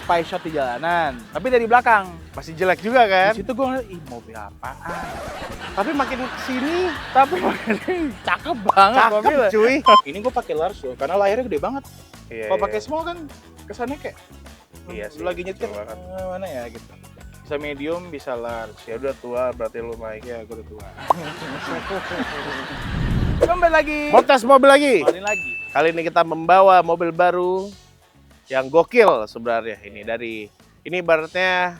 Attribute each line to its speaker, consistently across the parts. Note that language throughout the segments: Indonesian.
Speaker 1: spy shot di jalanan, tapi dari belakang.
Speaker 2: Masih jelek juga kan?
Speaker 1: Di situ gue ngeliat, ih mobil apaan?
Speaker 2: Tapi makin kesini
Speaker 1: Tapi makanya cakep banget
Speaker 2: cakep
Speaker 1: mobilnya.
Speaker 2: cuy.
Speaker 1: Ini gue pakai large loh, karena layarnya gede banget.
Speaker 2: Iya,
Speaker 1: Kalau pakai small kan kesannya kayak
Speaker 2: Iya sih,
Speaker 1: lagi nyetir
Speaker 2: betul banget.
Speaker 1: mana ya gitu. Bisa medium, bisa large. Ya udah tua berarti lu Mike. Ya gue udah tua. Kembali lagi.
Speaker 2: Mau tes mobil lagi.
Speaker 1: Kembali lagi.
Speaker 2: Kali ini kita membawa mobil baru yang gokil sebenarnya. Ini ibaratnya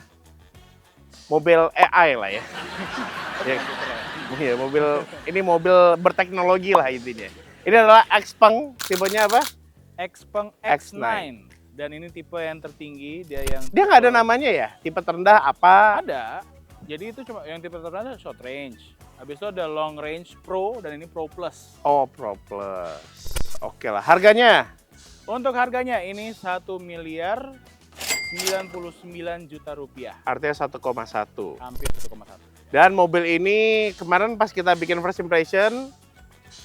Speaker 2: mobil AI lah ya. Iya, ini mobil berteknologi lah intinya. Ini adalah Xpeng, tipenya apa?
Speaker 1: Xpeng
Speaker 2: X9.
Speaker 1: X9. Dan ini tipe yang tertinggi, dia yang
Speaker 2: Dia nggak ada namanya ya? Tipe terendah apa?
Speaker 1: ada. Jadi itu cuma yang tipe tertentu short range. Habis itu ada long range Pro dan ini Pro Plus.
Speaker 2: Oh, Pro Plus. Oke lah, harganya?
Speaker 1: Untuk harganya ini 1.099.000.000 rupiah.
Speaker 2: Artinya 1,1.
Speaker 1: Hampir 1,1.
Speaker 2: Dan mobil ini kemarin pas kita bikin first impression,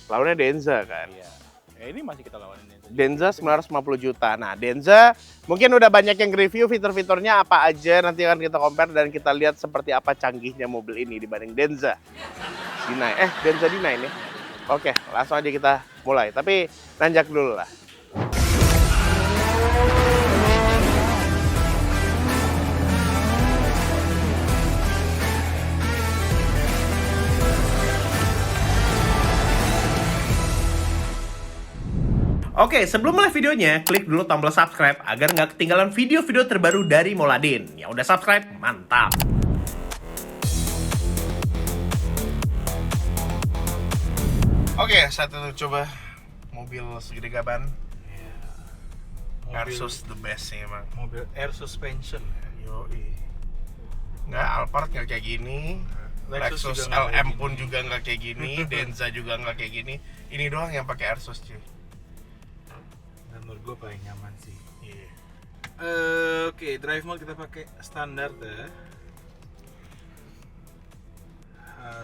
Speaker 2: lawannya Denza kan?
Speaker 1: Iya. Ya ini masih kita lawanin.
Speaker 2: Denza 950 juta. Nah, Denza mungkin udah banyak yang review fitur-fiturnya apa aja. Nanti akan kita compare dan kita lihat seperti apa canggihnya mobil ini dibanding Denza D9. Denza D9 ya. Oke, langsung aja kita mulai. Tapi nanjak dulu lah. Oke, sebelum mulai videonya, klik dulu tombol subscribe agar nggak ketinggalan video-video terbaru dari Moladin. Yang udah subscribe, mantap! Oke, satu coba mobil segede gaban. Airsus the best sih emang.
Speaker 1: Mobil air suspension.
Speaker 2: Yoi. Nggak, Alphard nggak kayak gini. Lexus
Speaker 1: juga nggak
Speaker 2: LM
Speaker 1: kayak
Speaker 2: pun juga nggak kayak gini. Denza juga nggak kayak gini. Ini doang yang pakai Airsus cuy.
Speaker 1: Dan menurut gue paling nyaman sih.
Speaker 2: Iya.
Speaker 1: Oke, drive mode kita pakai standar ya.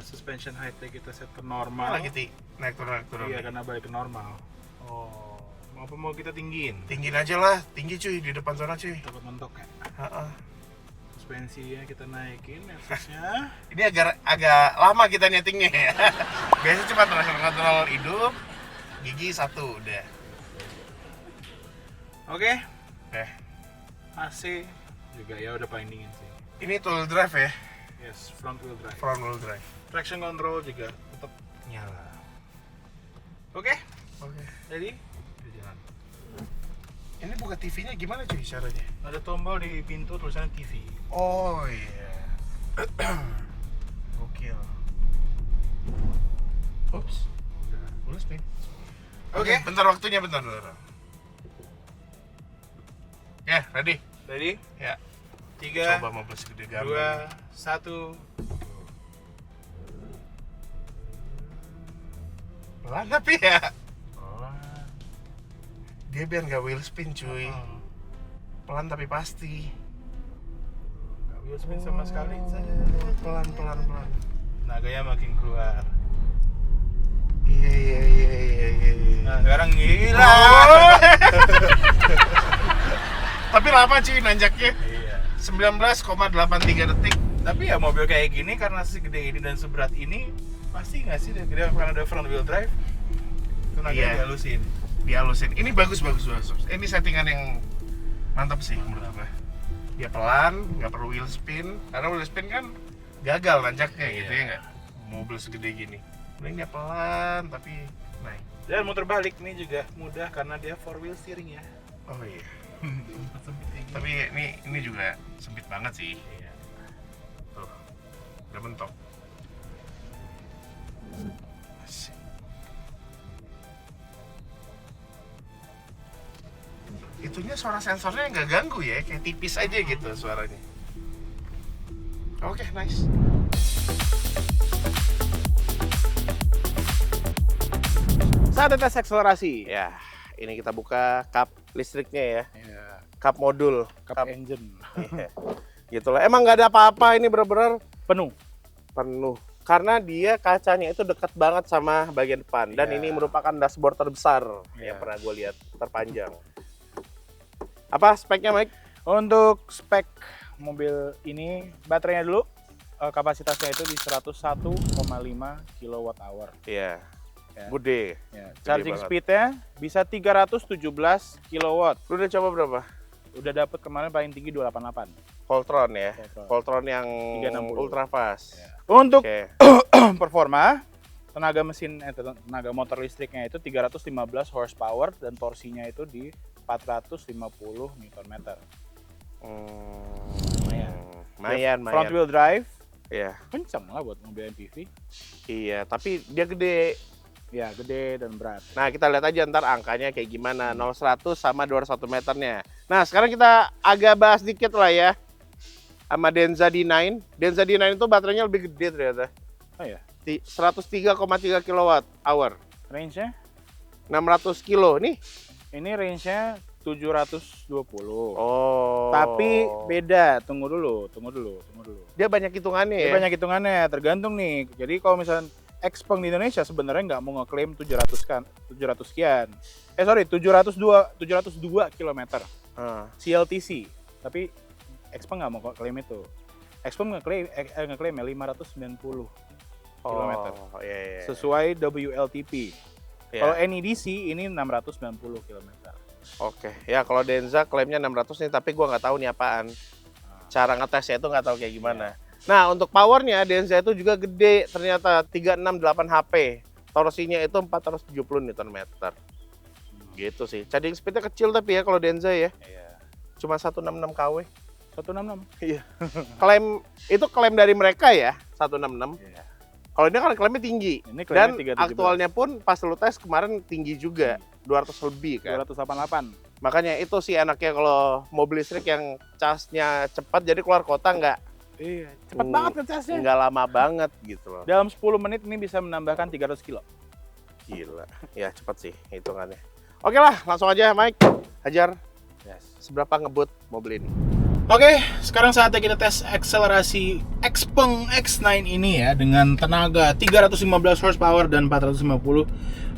Speaker 1: Suspension height kita set ke normal.
Speaker 2: Lagi naik turun.
Speaker 1: Iya, karena balik ke normal. Oh, mau kita tinggiin?
Speaker 2: Tinggiin aja lah, tinggi cuy di depan sana cuy.
Speaker 1: Takut mentok ya.
Speaker 2: Heeh.
Speaker 1: Suspensinya kita naikin, airsusnya.
Speaker 2: Ini agak lama kita nyetingnya ya. Biasanya cuma kontrol hidup, gigi satu udah.
Speaker 1: Oke, AC
Speaker 2: Eh,
Speaker 1: juga ya udah paling dingin sih.
Speaker 2: ini two wheel drive ya,
Speaker 1: Yes, front wheel drive.
Speaker 2: front wheel drive.
Speaker 1: Traction control juga tetap nyala. Oke,
Speaker 2: Oke.
Speaker 1: jadi kita jalan.
Speaker 2: Ini buka TV-nya gimana cuy caranya?
Speaker 1: Ada tombol di pintu tulisannya TV.
Speaker 2: Oh iya. Gokil. Ups. Udah spin. Oke, bentar waktunya bentar. Ya, ready?
Speaker 1: Ready?
Speaker 2: Ya.
Speaker 1: 3,
Speaker 2: Coba mobil segede gaban.
Speaker 1: 2, 1.
Speaker 2: Pelan tapi ya. Dia biar nggak wheel spin cuy. Pelan tapi pasti.
Speaker 1: Gak wheel spin sama sekali.
Speaker 2: Pelan.
Speaker 1: Naganya makin keluar.
Speaker 2: Iya.
Speaker 1: Nah, sekarang gila.
Speaker 2: Oh. Tapi lama cuy nanjaknya.
Speaker 1: Iya.
Speaker 2: 19,83 detik.
Speaker 1: Tapi ya mobil kayak gini karena segede ini dan seberat ini pasti nggak sih dia karena ada front wheel drive tenaganya
Speaker 2: Iya. Dihalusin. Ini bagus. Ini settingan yang mantap sih menurut gue. Dia pelan, nggak perlu wheel spin. Karena wheel spin kan gagal nanjaknya gitu ya nggak? Mobil segede gini. Ini dia pelan tapi naik.
Speaker 1: dan muter balik ini juga mudah karena dia 4 wheel steering ya.
Speaker 2: Oh iya.
Speaker 1: Sempit kayak gini.
Speaker 2: Tapi ini juga sempit banget sih.
Speaker 1: Iya.
Speaker 2: Tuh. Udah mentok. Asik. Itunya suara sensornya nggak ganggu ya, kayak tipis aja gitu suaranya. Oke, nice. Saat tes akselerasi, ya ini kita buka kap listriknya ya,
Speaker 1: Iya.
Speaker 2: kap modul,
Speaker 1: Cup engine
Speaker 2: Iya. Gitulah. Emang nggak ada apa-apa, ini bener-bener
Speaker 1: penuh.
Speaker 2: penuh. Karena dia kacanya itu dekat banget sama bagian depan dan
Speaker 1: Iya.
Speaker 2: ini merupakan dashboard terbesar
Speaker 1: Iya.
Speaker 2: yang pernah gue lihat terpanjang. Apa speknya, Mike?
Speaker 3: Untuk spek mobil ini, baterainya dulu kapasitasnya itu di 101,5 kWh.
Speaker 2: Iya.
Speaker 3: Ya.
Speaker 2: Gede.
Speaker 3: Ya. Charging
Speaker 2: banget.
Speaker 3: speednya bisa 317 kW.
Speaker 2: Lu udah coba berapa?
Speaker 3: Udah dapet kemarin paling tinggi 288.
Speaker 2: Voltron ya.
Speaker 3: Voltron.
Speaker 2: Voltron yang
Speaker 3: 360.
Speaker 2: ultra fast.
Speaker 3: Ya. Untuk
Speaker 2: Oke.
Speaker 3: performa, tenaga motor listriknya itu 315 horsepower dan torsinya itu di 450 Nm.
Speaker 2: Lumayan.
Speaker 3: Front wheel drive,
Speaker 2: Iya.
Speaker 3: kenceng lah buat mobil MPV.
Speaker 2: Iya, tapi dia gede.
Speaker 3: Ya, gede dan berat.
Speaker 2: Nah, kita lihat aja ntar angkanya kayak gimana. 0-100 sama 201 meternya. Nah, sekarang kita agak bahas dikit lah ya. Sama Denza D9. Denza D9 itu baterainya lebih gede ternyata.
Speaker 3: Oh ya,
Speaker 2: 103,3 kWh.
Speaker 3: range-nya?
Speaker 2: 600 kilo nih.
Speaker 3: Ini range-nya 720.
Speaker 2: Oh.
Speaker 3: Tapi beda, tunggu dulu.
Speaker 2: Dia banyak hitungannya
Speaker 3: Ini
Speaker 2: ya.
Speaker 3: banyak hitungannya, tergantung nih. Jadi kalau misalnya Xpeng di Indonesia sebenarnya nggak mau ngeklaim 700 sekian. 702 km CLTC. Tapi Xpeng nggak mau klaim itu. Xpeng ngeklaim ya 590 km.
Speaker 2: Oh, iya.
Speaker 3: Sesuai WLTP.
Speaker 2: Iya.
Speaker 3: Kalau NEDC ini 690 km.
Speaker 2: Oke, ya kalau Denza klaimnya 600 nih, tapi gua nggak tahu nih apaan. Cara ngetesnya itu nggak tahu kayak gimana. Nah, untuk powernya Denza itu juga gede, ternyata 368 HP. Torsinya itu 470 Nm. Gitu sih. Charging speednya kecil tapi ya kalau Denza ya.
Speaker 3: Iya.
Speaker 2: Cuma 166 kW.
Speaker 3: 166.
Speaker 2: Iya. Klaim dari mereka ya, 166.
Speaker 3: Iya.
Speaker 2: Kalau ini kan klaimnya tinggi.
Speaker 3: Ini
Speaker 2: Dan
Speaker 3: klaimnya 317.
Speaker 2: aktualnya pun pas lu tes kemarin tinggi juga, 200 lebih kan.
Speaker 3: 288.
Speaker 2: Makanya itu sih enaknya kalau mobil listrik yang casnya cepat, jadi keluar kota
Speaker 3: Iya, cepet banget ngecasnya.
Speaker 2: nggak lama banget gitu loh.
Speaker 3: Dalam 10 menit ini bisa menambahkan 300 kilo.
Speaker 2: Gila, ya cepat sih hitungannya. Oke lah, langsung aja Mike, hajar.
Speaker 3: Yes.
Speaker 2: Seberapa ngebut mobil ini?
Speaker 1: Oke, sekarang saatnya kita tes akselerasi Xpeng X9 ini ya dengan tenaga 315 horsepower dan 450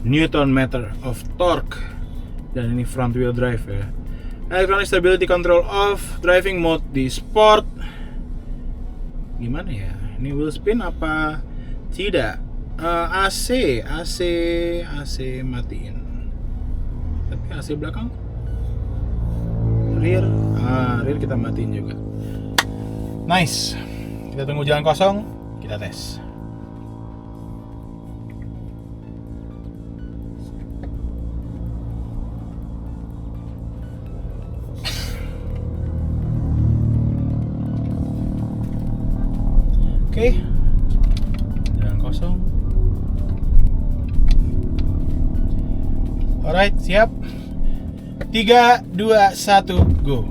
Speaker 1: Nm of torque. Dan ini front wheel drive ya. Electronic stability control off, driving mode di sport. Gimana ya? Ini wheel spin apa tidak? AC matiin. Tapi AC belakang rear kita matiin juga. Nice. Kita tunggu jalan kosong, kita tes. Oke. Jalan kosong. Alright, siap. 3, 2, 1, go.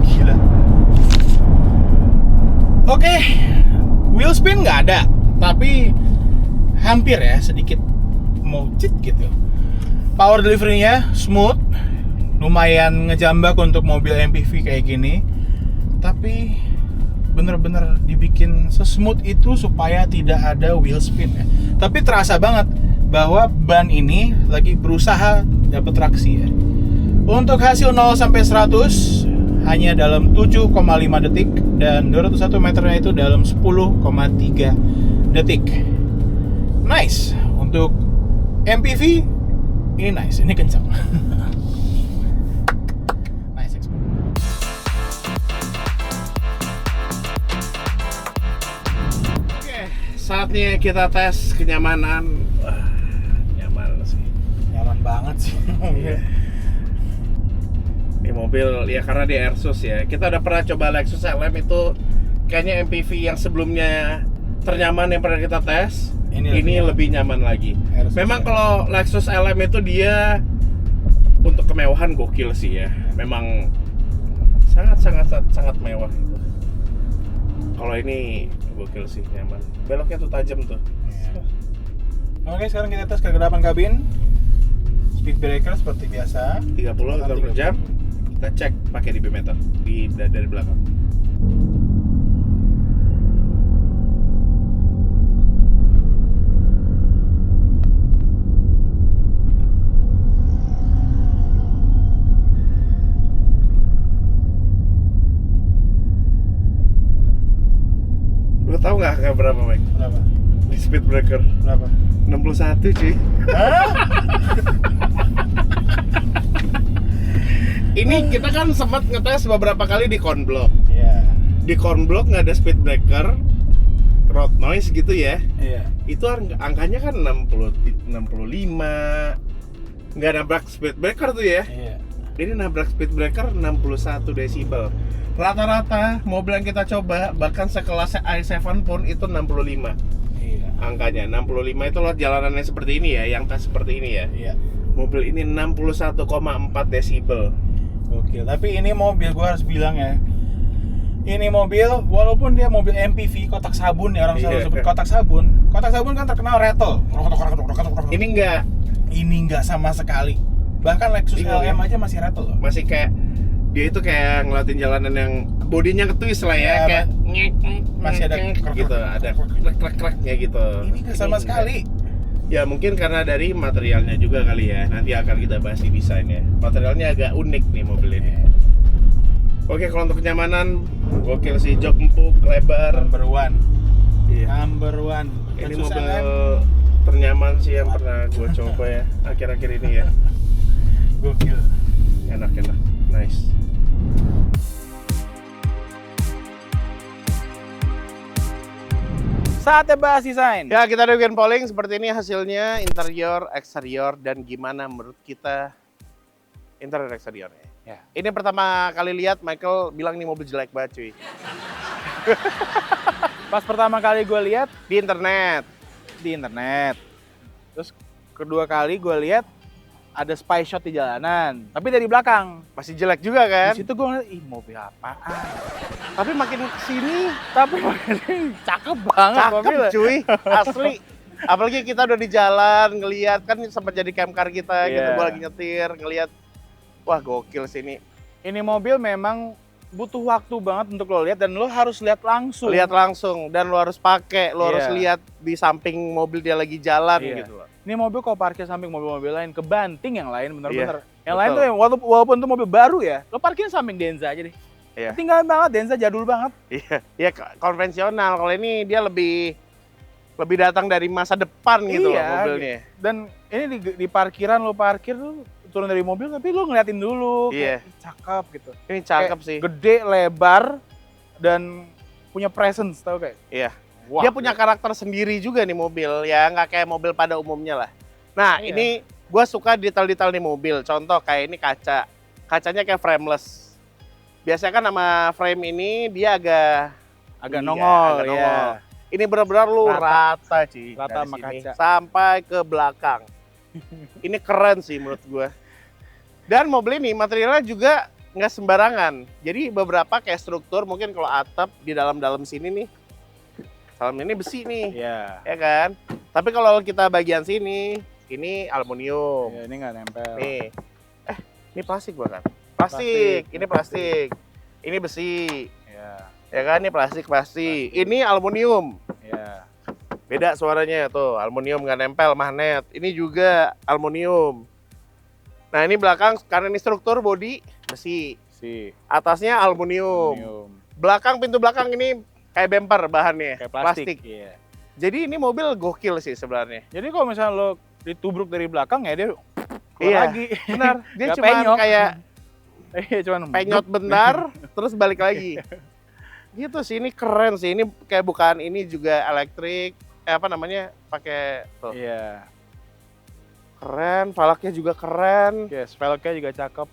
Speaker 1: Gila. Oke, wheel spin nggak ada, tapi hampir ya, sedikit mau cheat gitu. Power delivery-nya smooth, lumayan ngejambak untuk mobil MPV kayak gini. Tapi bener-bener dibikin sesmooth itu supaya tidak ada wheel spin ya. Tapi terasa banget bahwa ban ini lagi berusaha dapat traksi ya. Untuk hasil 0 sampai 100 hanya dalam 7,5 detik dan 201 meternya itu dalam 10,3 detik. Nice. Untuk MPV ini nice, ini kencang. Nice expert.
Speaker 2: Oke, saatnya kita tes kenyamanan. Nyaman sih.
Speaker 1: Nyaman banget sih.
Speaker 2: Ini mobil ya karena di Airsus ya. Kita udah pernah coba Lexus LM itu kayaknya MPV yang sebelumnya ternyaman yang pernah kita tes. Ini lebih nyaman lagi. Memang kalau Lexus LM itu dia untuk kemewahan gokil sih ya. Memang sangat mewah itu. Kalau ini gokil sih, nyaman. Beloknya tuh tajam tuh.
Speaker 1: Oke, sekarang kita tes kegelapan kabin. Speed breaker seperti biasa.
Speaker 2: 30 km per jam. Kita cek pakai DB meter dari belakang. nggak berapa, Mike?
Speaker 1: Berapa?
Speaker 2: Di speed breaker.
Speaker 1: Berapa?
Speaker 2: 61, cuy. Ini kita kan sempat ngetes beberapa kali di Conblock.
Speaker 1: Iya.
Speaker 2: Di Conblock nggak ada speed breaker, road noise gitu ya.
Speaker 1: Iya.
Speaker 2: Itu angkanya kan 60, 65. Nggak nabrak speed breaker tuh ya.
Speaker 1: Iya.
Speaker 2: Ini nabrak speed breaker 61 desibel. Rata-rata mobil yang kita coba bahkan sekelas i7 pun itu 65.
Speaker 1: Iya.
Speaker 2: Angkanya 65 itu loh jalanannya seperti ini ya, yang tes seperti ini ya.
Speaker 1: Iya.
Speaker 2: Mobil ini 61,4 desibel.
Speaker 1: Oke, tapi ini mobil gua harus bilang ya. Ini mobil walaupun dia mobil MPV kotak sabun ya, orang selalu sebut kotak sabun. Kotak sabun kan terkenal rattle.
Speaker 2: Ini
Speaker 1: Ini enggak sama sekali. Bahkan Lexus LM aja masih rattle loh.
Speaker 2: masih kayak dia itu kayak ngelatin jalanan yang bodinya ketwist lah ya,
Speaker 1: Ya,
Speaker 2: kayak
Speaker 1: masih ada
Speaker 2: gitu, ada krek-kreknya gitu.
Speaker 1: Ini enggak sama sekali.
Speaker 2: Ya mungkin karena dari materialnya juga kali ya. Nanti akan kita bahas di desainnya. Materialnya agak unik nih mobil ini. Oke, kalau untuk kenyamanan, gokil sih, jok empuk, lebar.
Speaker 1: Number one.
Speaker 2: Iya.
Speaker 1: Number one.
Speaker 2: Ini
Speaker 1: Lexus
Speaker 2: mobil
Speaker 1: LM.
Speaker 2: ternyaman sih yang pernah gue coba ya akhir-akhir ini ya.
Speaker 1: Gokil.
Speaker 2: Enak, nice.
Speaker 3: Saatnya bahas desain.
Speaker 2: Ya, kita ada weekend polling seperti ini hasilnya, interior, eksterior, dan gimana menurut kita interior eksteriornya.
Speaker 3: Ya.
Speaker 2: Ini pertama kali lihat Michael bilang nih mobil jelek banget cuy.
Speaker 3: Pas pertama kali gue lihat
Speaker 2: Di internet.
Speaker 3: di internet. Terus kedua kali gue lihat ada spy shot di jalanan, tapi dari belakang.
Speaker 2: Masih jelek juga kan?
Speaker 3: Di situ gue ngeliat, ih mobil apaan?
Speaker 2: Tapi makin kesini
Speaker 3: Tapi makin cakep banget
Speaker 2: cakep
Speaker 3: mobilnya.
Speaker 2: cuy, asli. Apalagi kita udah di jalan ngelihat kan sempat jadi camcar kita gitu,
Speaker 3: Iya.
Speaker 2: gua lagi nyetir ngelihat, wah gokil sih ini.
Speaker 3: Ini mobil memang butuh waktu banget untuk lo lihat dan lo harus lihat langsung.
Speaker 2: Lihat langsung dan lo harus pakai, lo
Speaker 3: Iya.
Speaker 2: harus lihat di samping mobil dia lagi jalan
Speaker 3: Iya.
Speaker 2: gitu loh.
Speaker 3: Ini mobil kalau parkir samping mobil-mobil lain, kebanting yang lain bener-bener. Yang
Speaker 2: betul.
Speaker 3: lain tuh walaupun itu mobil baru ya, lo parkir samping Denza aja deh.
Speaker 2: Iya.
Speaker 3: Ketinggalan banget, Denza jadul banget.
Speaker 2: Iya konvensional. Kalau ini dia lebih datang dari masa depan gitu loh
Speaker 3: Iya,
Speaker 2: mobilnya.
Speaker 3: Dan ini di parkiran lo parkir tuh turun dari mobil tapi lo ngeliatin dulu.
Speaker 2: Iya.
Speaker 3: Kayak, "Ih, cakep gitu.
Speaker 2: Ini cakep
Speaker 3: Kayak
Speaker 2: sih.
Speaker 3: Gede, lebar, dan punya presence tau kayak.
Speaker 2: Iya.
Speaker 3: Wah,
Speaker 2: Dia punya karakter sendiri juga nih mobil ya, nggak kayak mobil pada umumnya lah. Nah
Speaker 3: Iya.
Speaker 2: ini gue suka detail-detail nih mobil. Contoh kayak ini kacanya kayak frameless. Biasanya kan sama frame ini dia agak
Speaker 3: agak
Speaker 2: iya,
Speaker 3: nongol,
Speaker 2: agak
Speaker 3: ya.
Speaker 2: nongol. Ini benar-benar lu rata sih,
Speaker 3: Rata
Speaker 2: dari
Speaker 3: sama
Speaker 2: sini
Speaker 3: kaca.
Speaker 2: sampai ke belakang. Ini keren sih menurut gue. Dan mobil ini materialnya juga nggak sembarangan. Jadi beberapa kayak struktur mungkin kalau atap di dalam sini nih, dalam ini besi nih,
Speaker 3: Iya.
Speaker 2: ya kan? Tapi kalau kita bagian sini, ini aluminium.
Speaker 3: Iya, ini nggak nempel.
Speaker 2: Nih, ini plastik bahkan. Plastik, ini plastik. Ini besi,
Speaker 3: Iya,
Speaker 2: ya kan? Ini plastik. Ini aluminium.
Speaker 3: iya.
Speaker 2: Beda suaranya tuh, aluminium nggak nempel, magnet. Ini juga aluminium. Nah ini belakang, karena ini struktur bodi besi. Atasnya aluminium. Belakang, pintu belakang ini kayak bumper bahannya,
Speaker 3: Kayak plastik.
Speaker 2: plastik.
Speaker 3: Iya.
Speaker 2: Jadi ini mobil gokil sih sebenarnya.
Speaker 3: Jadi kalau misalnya lo ditubruk dari belakang ya dia keluar
Speaker 2: Iya,
Speaker 3: lagi.
Speaker 2: benar. Dia
Speaker 3: Nggak
Speaker 2: cuma
Speaker 3: penyok.
Speaker 2: kayak
Speaker 3: Iya, cuman
Speaker 2: penyot bentar, terus balik lagi. Gitu sih, ini keren sih. Ini kayak bukan ini juga elektrik, apa namanya, pakai tuh.
Speaker 3: Iya.
Speaker 2: Keren, velgnya juga keren.
Speaker 3: Oke, velgnya juga cakep.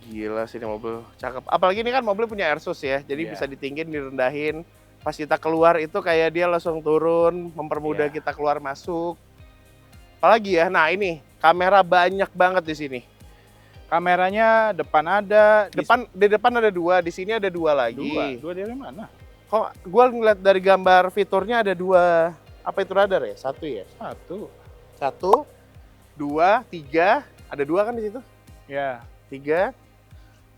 Speaker 2: Gila sih ini mobil, cakep. Apalagi ini kan mobil punya airsus ya, jadi
Speaker 3: Iya.
Speaker 2: bisa ditinggin, direndahin. Pas kita keluar itu kayak dia langsung turun, mempermudah
Speaker 3: Iya.
Speaker 2: kita keluar masuk. Apalagi ya, nah ini kamera banyak banget di sini.
Speaker 3: Kameranya depan ada,
Speaker 2: Di depan ada 2, di sini ada 2 lagi.
Speaker 3: dua dari mana?
Speaker 2: Kok gue ngeliat dari gambar fiturnya ada 2. Apa itu radar ya? 1 ya?
Speaker 3: Satu.
Speaker 2: 1, 2, 3. Ada 2 kan di situ?
Speaker 3: Ya.
Speaker 2: 3,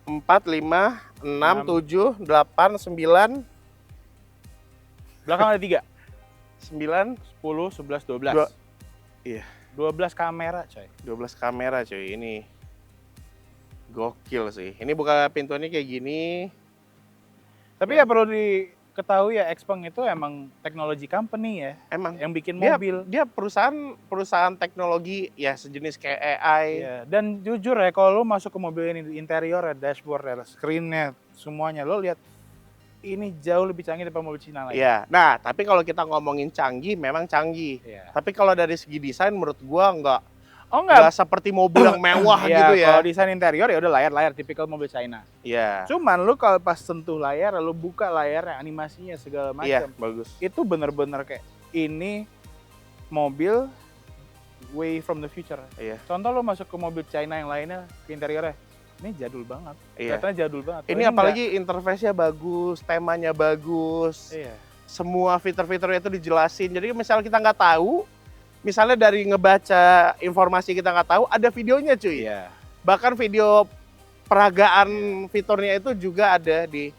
Speaker 2: 4, 5, 6, 7, 8, 9.
Speaker 3: Belakang ada 3.
Speaker 2: 9,
Speaker 3: 10, 11, 12.
Speaker 2: Iya.
Speaker 3: 12 kamera, coy.
Speaker 2: 12 kamera cuy, ini gokil sih. Ini buka pintunya kayak gini.
Speaker 3: Tapi ya perlu ketahui ya, Xpeng itu emang technology company ya,
Speaker 2: Emang
Speaker 3: yang bikin
Speaker 2: dia
Speaker 3: mobil.
Speaker 2: dia perusahaan teknologi ya sejenis kayak AI.
Speaker 3: Iya, dan jujur ya, kalau lo masuk ke mobil ini, interior ya, dashboard ya, screen-nya, semuanya, lo lihat ini jauh lebih canggih daripada mobil Cina lain.
Speaker 2: Iya. Nah, tapi kalau kita ngomongin canggih, memang canggih.
Speaker 3: Iya.
Speaker 2: Tapi kalau dari segi desain menurut gua nggak
Speaker 3: Oh enggak,
Speaker 2: seperti mobil yang mewah
Speaker 3: Iya,
Speaker 2: gitu ya.
Speaker 3: kalau desain interior ya udah layar-layar tipikal mobil China.
Speaker 2: Iya.
Speaker 3: Cuman lu kalau pas sentuh layar, lu buka layarnya, animasinya segala
Speaker 2: Iya,
Speaker 3: macam.
Speaker 2: bagus.
Speaker 3: Itu bener-bener kayak ini mobil way from the future.
Speaker 2: Iya.
Speaker 3: Contoh lu masuk ke mobil China yang lainnya, ke interiornya, ini jadul banget.
Speaker 2: Iya.
Speaker 3: Kelihatannya jadul banget.
Speaker 2: Ini apalagi interface-nya bagus, temanya bagus.
Speaker 3: Iya.
Speaker 2: Semua fitur-fiturnya itu dijelasin. Jadi misalnya kita nggak tahu, misalnya dari ngebaca informasi kita nggak tahu, ada videonya cuy.
Speaker 3: Iya.
Speaker 2: Bahkan video peragaan fiturnya itu juga ada di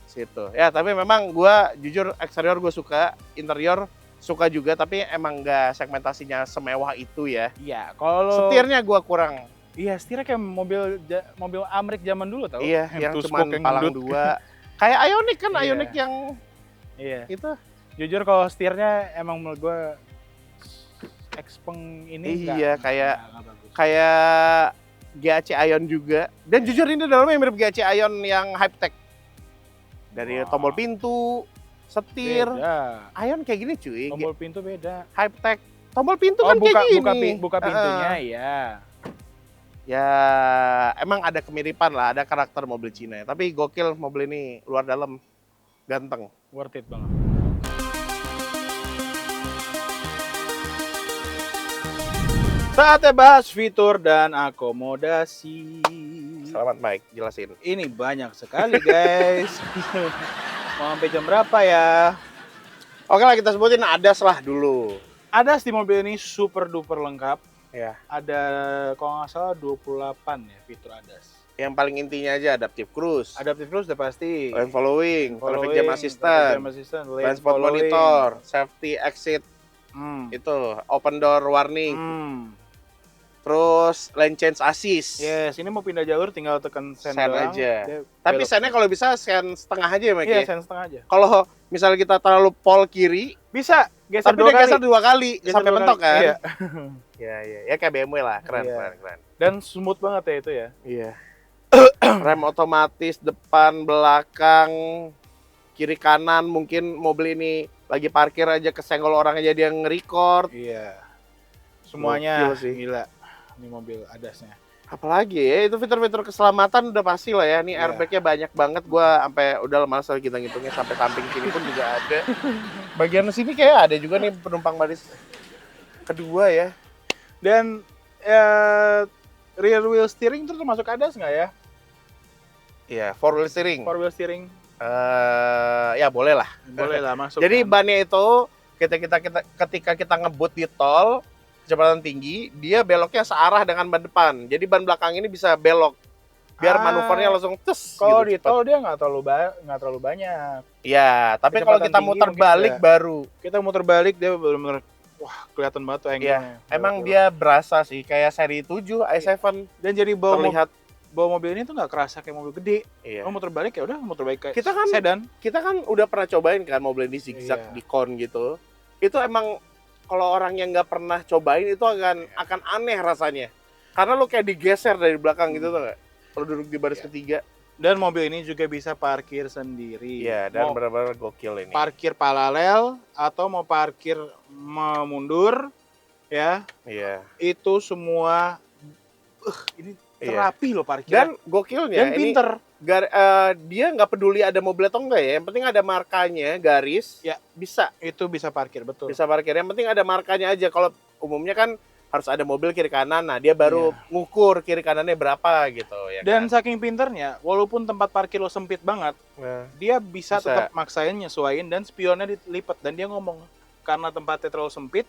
Speaker 2: situ. Ya, tapi memang gua jujur eksterior gue suka, interior suka juga, tapi emang nggak segmentasinya semewah itu ya.
Speaker 3: Iya, kalau
Speaker 2: Setirnya gua kurang.
Speaker 3: Iya, setirnya kayak mobil Amrik zaman dulu tau.
Speaker 2: Iya, yang
Speaker 3: two-spoke
Speaker 2: cuman palang
Speaker 3: gendut.
Speaker 2: 2. Kayak Ioniq kan,
Speaker 3: Iya.
Speaker 2: Ioniq yang
Speaker 3: Iya.
Speaker 2: itu.
Speaker 3: Jujur kalau setirnya emang menurut gue Xpeng ini
Speaker 2: Iya, kayak
Speaker 3: nggak bagus.
Speaker 2: kayak GAC Ion juga. Dan jujur ini dalamnya mirip GAC Ion yang Hypertech. Dari
Speaker 3: Wah.
Speaker 2: tombol pintu, setir.
Speaker 3: Beda.
Speaker 2: Ion kayak gini cuy.
Speaker 3: Tombol pintu beda.
Speaker 2: Hypertech. Tombol pintu
Speaker 3: Oh,
Speaker 2: kan kayak gini.
Speaker 3: buka pintunya ya.
Speaker 2: Ya, emang ada kemiripan lah, ada karakter mobil Cina. Tapi gokil mobil ini, luar dalam ganteng.
Speaker 3: Worth it banget. Saatnya bahas fitur dan akomodasi.
Speaker 2: Selamat Mike, jelasin.
Speaker 3: Ini banyak sekali guys. Mau sampai jam berapa ya?
Speaker 2: Oke lah, kita sebutin ADAS lah dulu.
Speaker 3: ADAS di mobil ini super duper lengkap.
Speaker 2: Ya.
Speaker 3: Ada kalau nggak salah 28 ya fitur ADAS.
Speaker 2: Yang paling intinya aja adaptive cruise,
Speaker 3: Adaptive cruise udah pasti.
Speaker 2: lane following, traffic jam
Speaker 3: Traffic
Speaker 2: assistant,
Speaker 3: jam assistant, lane
Speaker 2: blind spot
Speaker 3: following.
Speaker 2: monitor, safety exit,
Speaker 3: Hmm.
Speaker 2: itu open door warning,
Speaker 3: Hmm.
Speaker 2: terus lane change assist.
Speaker 3: Yes, ini mau pindah jalur tinggal tekan sen
Speaker 2: Sen
Speaker 3: doang,
Speaker 2: aja.
Speaker 3: dia
Speaker 2: Tapi
Speaker 3: belok.
Speaker 2: sennya kalau bisa sen setengah aja ya Mike
Speaker 3: Iya,
Speaker 2: ya.
Speaker 3: sen setengah aja.
Speaker 2: Kalau misalnya kita terlalu pol kiri,
Speaker 3: Bisa geser
Speaker 2: tapi
Speaker 3: dua
Speaker 2: dia
Speaker 3: kali.
Speaker 2: geser 2 kali
Speaker 3: Geser
Speaker 2: sampai
Speaker 3: dua
Speaker 2: mentok
Speaker 3: kali.
Speaker 2: kan.
Speaker 3: Iya.
Speaker 2: Ya kayak BMW lah, keren,
Speaker 3: Iya.
Speaker 2: keren.
Speaker 3: Dan smooth banget ya itu ya.
Speaker 2: Iya. Rem otomatis depan, belakang, kiri kanan, mungkin mobil ini lagi parkir aja kesenggol orang aja dia nge-record.
Speaker 3: Iya. Semuanya
Speaker 2: Gokil sih.
Speaker 3: gila. Ini mobil ADAS-nya.
Speaker 2: Apalagi ya, itu fitur-fitur keselamatan udah pasti lah ya. Nih
Speaker 3: Iya.
Speaker 2: airbag-nya banyak banget, gua sampai udah malas lagi ngitungnya sampai samping sini pun juga ada. Bagian sini kayak ada juga nih penumpang baris kedua ya.
Speaker 3: Dan rear wheel steering itu termasuk ADAS nggak ya?
Speaker 2: Iya, four wheel steering.
Speaker 3: Four wheel steering
Speaker 2: Ya boleh lah.
Speaker 3: boleh lah masuk.
Speaker 2: Jadi
Speaker 3: kan?
Speaker 2: bannya itu ketika kita ngebut di tol kecepatan tinggi, dia beloknya searah dengan ban depan. Jadi ban belakang ini bisa belok biar manuvernya langsung tes.
Speaker 3: Kalau
Speaker 2: gitu
Speaker 3: di
Speaker 2: cepat.
Speaker 3: tol dia nggak terlalu banyak.
Speaker 2: Iya, tapi kalau
Speaker 3: Kecepatan
Speaker 2: kita
Speaker 3: tinggi
Speaker 2: muter
Speaker 3: mungkin
Speaker 2: balik
Speaker 3: enggak.
Speaker 2: baru.
Speaker 3: Kita muter balik dia benar-benar wah kelihatan banget tuh angle-nya.
Speaker 2: Iya, emang dia berasa sih kayak seri 7 i7
Speaker 3: dan jadi
Speaker 2: terlihat.
Speaker 3: bawa mobil ini tuh nggak kerasa kayak mobil gede.
Speaker 2: Iya.
Speaker 3: Lo muter balik ya udah muter balik kayak
Speaker 2: Kita kan-
Speaker 3: sedan.
Speaker 2: Kita kan udah pernah cobain kan mobil ini zigzag
Speaker 3: Iya.
Speaker 2: di kon gitu. Itu emang kalau orang yang nggak pernah cobain itu akan aneh rasanya. Karena lu kayak digeser dari belakang gitu tuh nggak? Kalau duduk di baris
Speaker 3: Iya.
Speaker 2: ketiga.
Speaker 3: Dan mobil ini juga bisa parkir sendiri.
Speaker 2: Iya, dan
Speaker 3: mau
Speaker 2: benar-benar gokil ini.
Speaker 3: parkir paralel atau mau parkir mundur ya,
Speaker 2: Iya.
Speaker 3: itu semua ini
Speaker 2: Iya.
Speaker 3: terapi loh parkir.
Speaker 2: Dan gokilnya
Speaker 3: dan
Speaker 2: ini
Speaker 3: pinter.
Speaker 2: dia nggak peduli ada mobil atau enggak ya. Yang penting ada markanya, garis.
Speaker 3: Ya.
Speaker 2: Bisa
Speaker 3: Itu bisa parkir betul.
Speaker 2: bisa parkir. Yang penting ada markanya aja. Kalau umumnya kan harus ada mobil kiri kanan. Nah, dia baru ngukur kiri kanannya berapa gitu ya.
Speaker 3: Dan
Speaker 2: kan?
Speaker 3: saking pinternya, walaupun tempat parkir lo sempit banget,
Speaker 2: Nah,
Speaker 3: dia bisa
Speaker 2: Bisa.
Speaker 3: tetap maksain nyesuaiin dan spionnya dilipat dan dia ngomong karena tempatnya terlalu sempit,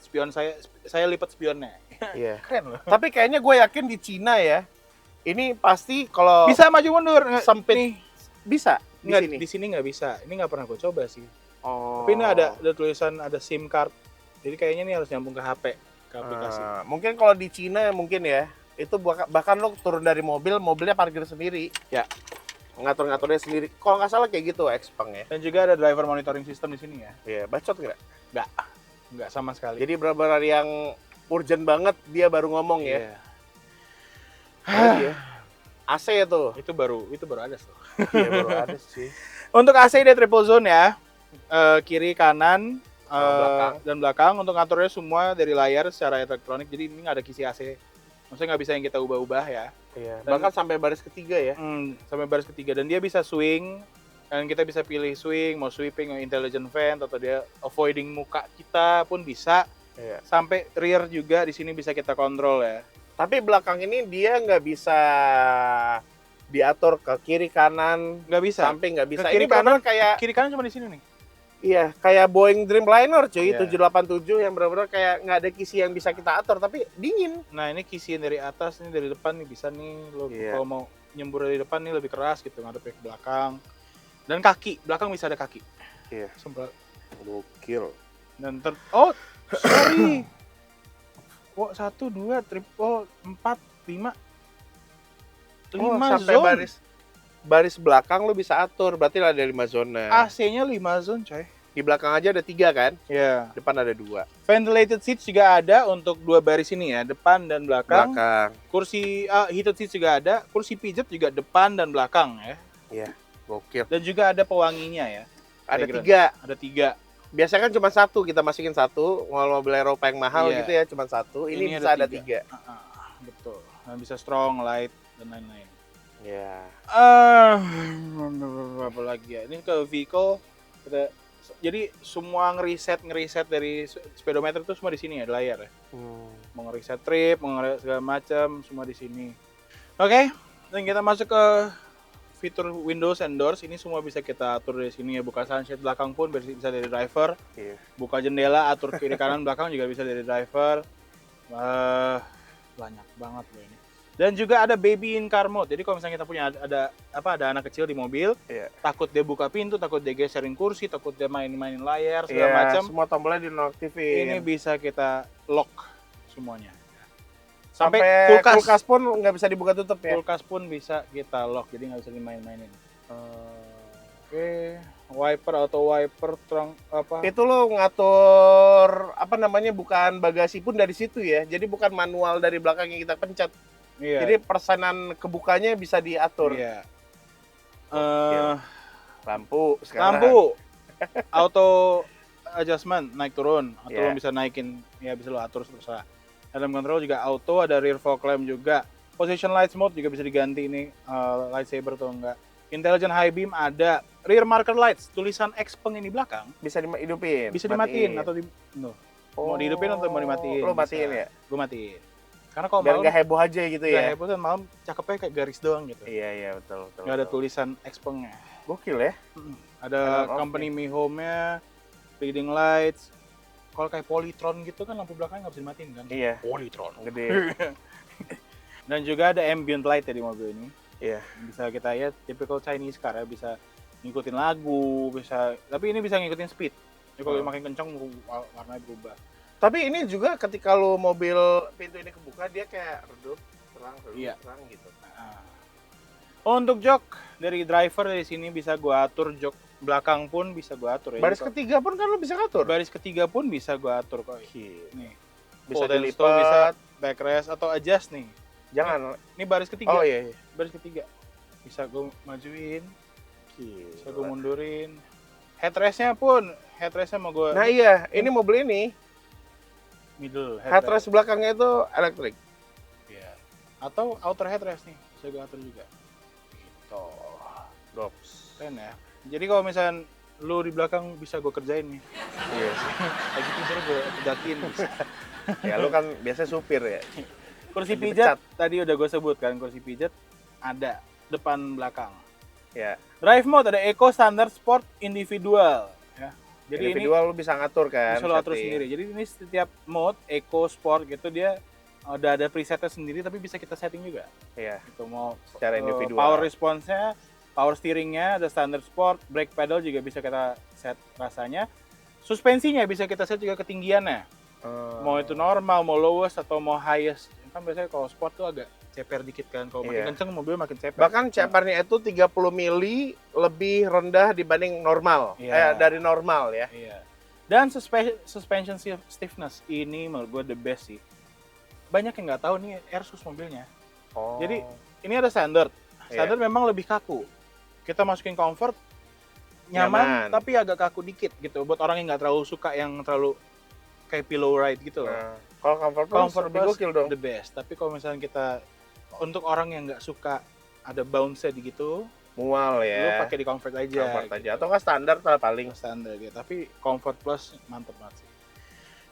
Speaker 3: saya lipat spionnya.
Speaker 2: iya.
Speaker 3: Keren loh.
Speaker 2: Tapi kayaknya gue yakin di Cina ya, ini pasti kalau
Speaker 3: Bisa maju mundur.
Speaker 2: sempit
Speaker 3: Nih,
Speaker 2: bisa di
Speaker 3: nggak,
Speaker 2: sini.
Speaker 3: di sini nggak bisa. Ini nggak pernah gue coba sih.
Speaker 2: Oh.
Speaker 3: Tapi ini ada tulisan ada SIM card. Jadi kayaknya ini harus nyambung ke HP, ke aplikasi.
Speaker 2: Mungkin kalau di Cina mungkin ya, itu bahkan lo turun dari mobil, mobilnya parkir sendiri. ngatur-ngaturnya sendiri. Kalau nggak salah kayak gitu Xpeng ya.
Speaker 3: Dan juga ada driver monitoring system di sini ya.
Speaker 2: Iya, bacot nggak?
Speaker 3: Nggak sama sekali.
Speaker 2: Jadi benar-benar yang urgent banget dia baru ngomong ya.
Speaker 3: Iya.
Speaker 2: Iya. AC tuh.
Speaker 3: Itu baru ada tuh.
Speaker 2: Iya, baru ada sih.
Speaker 3: Untuk AC dia triple zone ya. Kiri, kanan,
Speaker 2: Belakang.
Speaker 3: dan belakang. Untuk ngaturnya semua dari layar secara elektronik. Jadi ini nggak ada kisi AC. Maksudnya nggak bisa yang kita ubah-ubah ya.
Speaker 2: Iya.
Speaker 3: Dan-
Speaker 2: Bahkan sampai baris ketiga ya.
Speaker 3: Sampai baris ketiga. Dan dia bisa swing. Dan kita bisa pilih swing, mau sweeping, mau intelligent vent, atau dia avoiding muka kita pun bisa.
Speaker 2: Iya.
Speaker 3: Sampai rear juga di sini bisa kita kontrol ya.
Speaker 2: Tapi belakang ini dia nggak bisa diatur ke kiri kanan,
Speaker 3: Nggak bisa.
Speaker 2: samping nggak bisa.
Speaker 3: Ke kiri
Speaker 2: Ini benar
Speaker 3: kanan,
Speaker 2: kayak
Speaker 3: Kiri kanan cuma di sini nih.
Speaker 2: iya, kayak Boeing Dreamliner cuy,
Speaker 3: Iya.
Speaker 2: 787 yang benar-benar kayak nggak ada kisi yang bisa kita atur tapi dingin.
Speaker 3: Nah ini kisiin dari atas, ini dari depan nih bisa nih. Lo
Speaker 2: Iya.
Speaker 3: kalau mau nyembur dari depan nih lebih keras gitu, ngadepnya ke belakang. Dan kaki, belakang bisa ada kaki.
Speaker 2: Iya.
Speaker 3: Sempat.
Speaker 2: Gokil.
Speaker 3: Dan sorry. Oh, 1, 2, 3, 4, 5. 5
Speaker 2: sampai
Speaker 3: zone.
Speaker 2: baris belakang lu bisa atur, berarti ada 5 zona.
Speaker 3: AC-nya 5 zone, coy.
Speaker 2: Di belakang aja ada 3 kan?
Speaker 3: Ya.
Speaker 2: Depan ada 2.
Speaker 3: Ventilated seats juga ada untuk 2 baris ini ya, depan dan belakang.
Speaker 2: Belakang.
Speaker 3: Kursi heated seats juga ada, kursi pijat juga depan dan belakang ya.
Speaker 2: Iya. Gokil.
Speaker 3: Dan juga ada pewanginya ya.
Speaker 2: Ada
Speaker 3: Fragrance.
Speaker 2: 3.
Speaker 3: Ada 3.
Speaker 2: Biasanya kan cuma 1, kita masukin 1. Kalau mobil Eropa yang mahal
Speaker 3: Iya.
Speaker 2: gitu ya cuma 1. Ini
Speaker 3: Ini
Speaker 2: bisa
Speaker 3: ada
Speaker 2: ada 3.
Speaker 3: Betul. Dan bisa strong, light, dan lain-lain.
Speaker 2: Iya.
Speaker 3: Apa lagi ya? Ini ke vehicle kita, jadi semua ngeriset dari speedometer itu semua di sini ya, di layar ya. Mau ngeriset trip, mau ngeriset segala macam, semua di sini. Oke, dan kita masuk ke fitur windows and doors. Ini semua bisa kita atur dari sini ya. Buka sunshade belakang pun bisa dari driver.
Speaker 2: Iya.
Speaker 3: Buka jendela, atur kiri kanan belakang juga bisa dari driver. Banyak banget loh ini. Dan juga ada baby in car mode. Jadi kalau misalnya kita punya ada anak kecil di mobil,
Speaker 2: Iya.
Speaker 3: takut dia buka pintu, takut dia geserin kursi, takut dia main-mainin layar segala
Speaker 2: Iya,
Speaker 3: macam.
Speaker 2: semua tombolnya dinonaktifin.
Speaker 3: Ini bisa kita lock semuanya.
Speaker 2: Sampai
Speaker 3: Sampai
Speaker 2: kulkas pun nggak bisa dibuka tutup ya.
Speaker 3: Kulkas pun bisa kita lock, jadi nggak bisa dimain-mainin. Oke, auto wiper, terang apa?
Speaker 2: Itu lo ngatur apa namanya, bukan bagasi pun dari situ ya. Jadi bukan manual dari belakang yang kita pencet.
Speaker 3: Iya.
Speaker 2: Jadi persenan kebukanya bisa diatur.
Speaker 3: Iya.
Speaker 2: Lampu sekarang.
Speaker 3: Lampu, auto adjustment naik turun, atau
Speaker 2: Iya.
Speaker 3: lo bisa naikin, ya bisa lo atur terserah. Dalam control juga auto, ada rear fog lamp juga. Position lights mode juga bisa diganti ini, lightsaber atau enggak. Intelligent high beam ada. Rear marker lights, tulisan Xpeng ini belakang
Speaker 2: Bisa dihidupin.
Speaker 3: bisa dimatiin atau mau dihidupin atau mau dimatiin.
Speaker 2: Lo matiin
Speaker 3: bisa.
Speaker 2: ya?
Speaker 3: Gue matiin. Karena kalau
Speaker 2: Biar
Speaker 3: malam
Speaker 2: nggak heboh aja gitu
Speaker 3: nggak
Speaker 2: ya.
Speaker 3: heboh kan, malam cakepnya kayak garis doang gitu.
Speaker 2: Iya betul.
Speaker 3: Nggak ada
Speaker 2: betul.
Speaker 3: tulisan Xpeng-nya.
Speaker 2: Gokil ya.
Speaker 3: Ada
Speaker 2: Oke.
Speaker 3: company Mi Home-nya, reading lights. Kalau kayak Polytron gitu kan lampu belakang nggak bisa dimatiin kan?
Speaker 2: Iya.
Speaker 3: Polytron.
Speaker 2: Gede.
Speaker 3: Dan juga ada ambient light ya di mobil ini.
Speaker 2: Iya.
Speaker 3: Bisa kita ya typical Chinese car ya, bisa ngikutin lagu, tapi ini bisa ngikutin speed. Jadi kalau makin kencang warnanya berubah.
Speaker 2: Tapi ini juga ketika lo mobil pintu ini kebuka dia kayak redup, terang,
Speaker 3: Iya.
Speaker 2: terang gitu.
Speaker 3: Untuk jok dari driver dari sini bisa gua atur, jok belakang pun bisa gua atur ya.
Speaker 2: Baris
Speaker 3: Jadi
Speaker 2: ketiga pun kan lo bisa ngatur.
Speaker 3: baris ketiga pun bisa gua atur kok.
Speaker 2: Gila.
Speaker 3: Nih.
Speaker 2: Bisa
Speaker 3: Fold and stow bisa,
Speaker 2: dilipat.
Speaker 3: backrest atau adjust nih.
Speaker 2: Jangan.
Speaker 3: Ini baris ketiga.
Speaker 2: Oh iya.
Speaker 3: Baris ketiga. Bisa gua majuin, bisa gua
Speaker 2: Gila.
Speaker 3: mundurin. Headrestnya mau gua
Speaker 2: Nah iya, ini mobil ini
Speaker 3: middle
Speaker 2: headrest belakangnya itu elektrik.
Speaker 3: Iya. Atau outer headrest nih, bisa gua atur juga. Gitu.
Speaker 2: Drops.
Speaker 3: Keren ya. Jadi kalau misalnya lu di belakang bisa gue kerjain nih.
Speaker 2: Iya.
Speaker 3: Lagi tidur gue pegatin bisa.
Speaker 2: Ya lu kan biasa supir ya.
Speaker 3: Kursi
Speaker 2: Dipecat.
Speaker 3: pijat tadi udah gue sebut kan, kursi pijat ada depan belakang.
Speaker 2: Ya.
Speaker 3: Drive mode ada Eco, Standard, Sport, Individual ya. Jadi
Speaker 2: Individual lu bisa ngatur
Speaker 3: ini
Speaker 2: kan.
Speaker 3: bisa lo atur
Speaker 2: setting.
Speaker 3: sendiri. Jadi ini setiap mode Eco, Sport gitu dia udah ada presetnya sendiri, tapi bisa kita setting juga.
Speaker 2: Iya.
Speaker 3: Itu mau
Speaker 2: Secara individual.
Speaker 3: power response-nya, power steering-nya, ada standard sport, brake pedal juga bisa kita set rasanya. Suspensinya bisa kita set juga ketinggiannya. Mau itu normal, mau lowest atau mau highest. Kan biasanya kalau sport tuh agak ceper dikit kan. Kalau
Speaker 2: Iya.
Speaker 3: makin kenceng mobil makin ceper.
Speaker 2: Bahkan cepernya itu 30 mili lebih rendah dibanding normal.
Speaker 3: Iya.
Speaker 2: Dari normal ya.
Speaker 3: Iya. Dan suspension stiffness ini menurut gue the best sih. Banyak yang nggak tahu nih Airsus mobilnya.
Speaker 2: Oh.
Speaker 3: Jadi ini ada standard.
Speaker 2: Iya.
Speaker 3: Standard memang lebih kaku. Kita masukin comfort nyaman,
Speaker 2: Nyaman.
Speaker 3: tapi agak kaku dikit gitu. Buat orang yang nggak terlalu suka yang terlalu kayak pillow ride gitu loh.
Speaker 2: Nah, kalau comfort
Speaker 3: Comfort
Speaker 2: lebih
Speaker 3: Plus
Speaker 2: gokil dong.
Speaker 3: the best. Tapi kalau misalnya kita untuk orang yang nggak suka ada bounce-nya di gitu,
Speaker 2: Mual
Speaker 3: lu
Speaker 2: ya.
Speaker 3: pakai di comfort aja.
Speaker 2: Comfort aja.
Speaker 3: gitu.
Speaker 2: Atau nggak standar lah paling.
Speaker 3: Standar gitu. Tapi Comfort Plus mantep banget sih.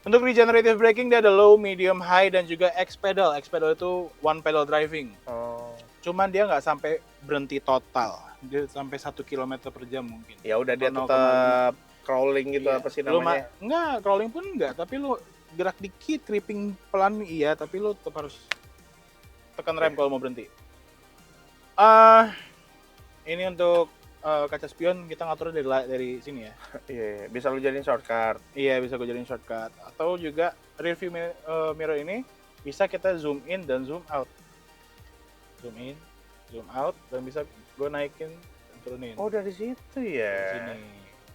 Speaker 3: Untuk regenerative braking dia ada low, medium, high dan juga X pedal. X pedal itu one pedal driving.
Speaker 2: Oh.
Speaker 3: Cuman dia nggak sampai berhenti total. Dia sampai 1 km per jam mungkin.
Speaker 2: Ya udah dia
Speaker 3: 0,5.
Speaker 2: tetap crawling gitu
Speaker 3: Iya.
Speaker 2: apa sih
Speaker 3: Lu
Speaker 2: namanya?
Speaker 3: enggak, crawling pun enggak, tapi lu gerak dikit, creeping pelan iya, tapi lu tetap harus tekan rem kalau mau berhenti. Ini untuk kaca spion kita ngatur dari sini ya.
Speaker 2: Iya, bisa lu jadiin shortcut.
Speaker 3: Iya, bisa gue jadiin shortcut. Atau juga rear view mirror ini bisa kita zoom in dan zoom out. Zoom in, zoom out, dan bisa gue naikin dan turunin.
Speaker 2: Oh, dari situ ya.
Speaker 3: Sini.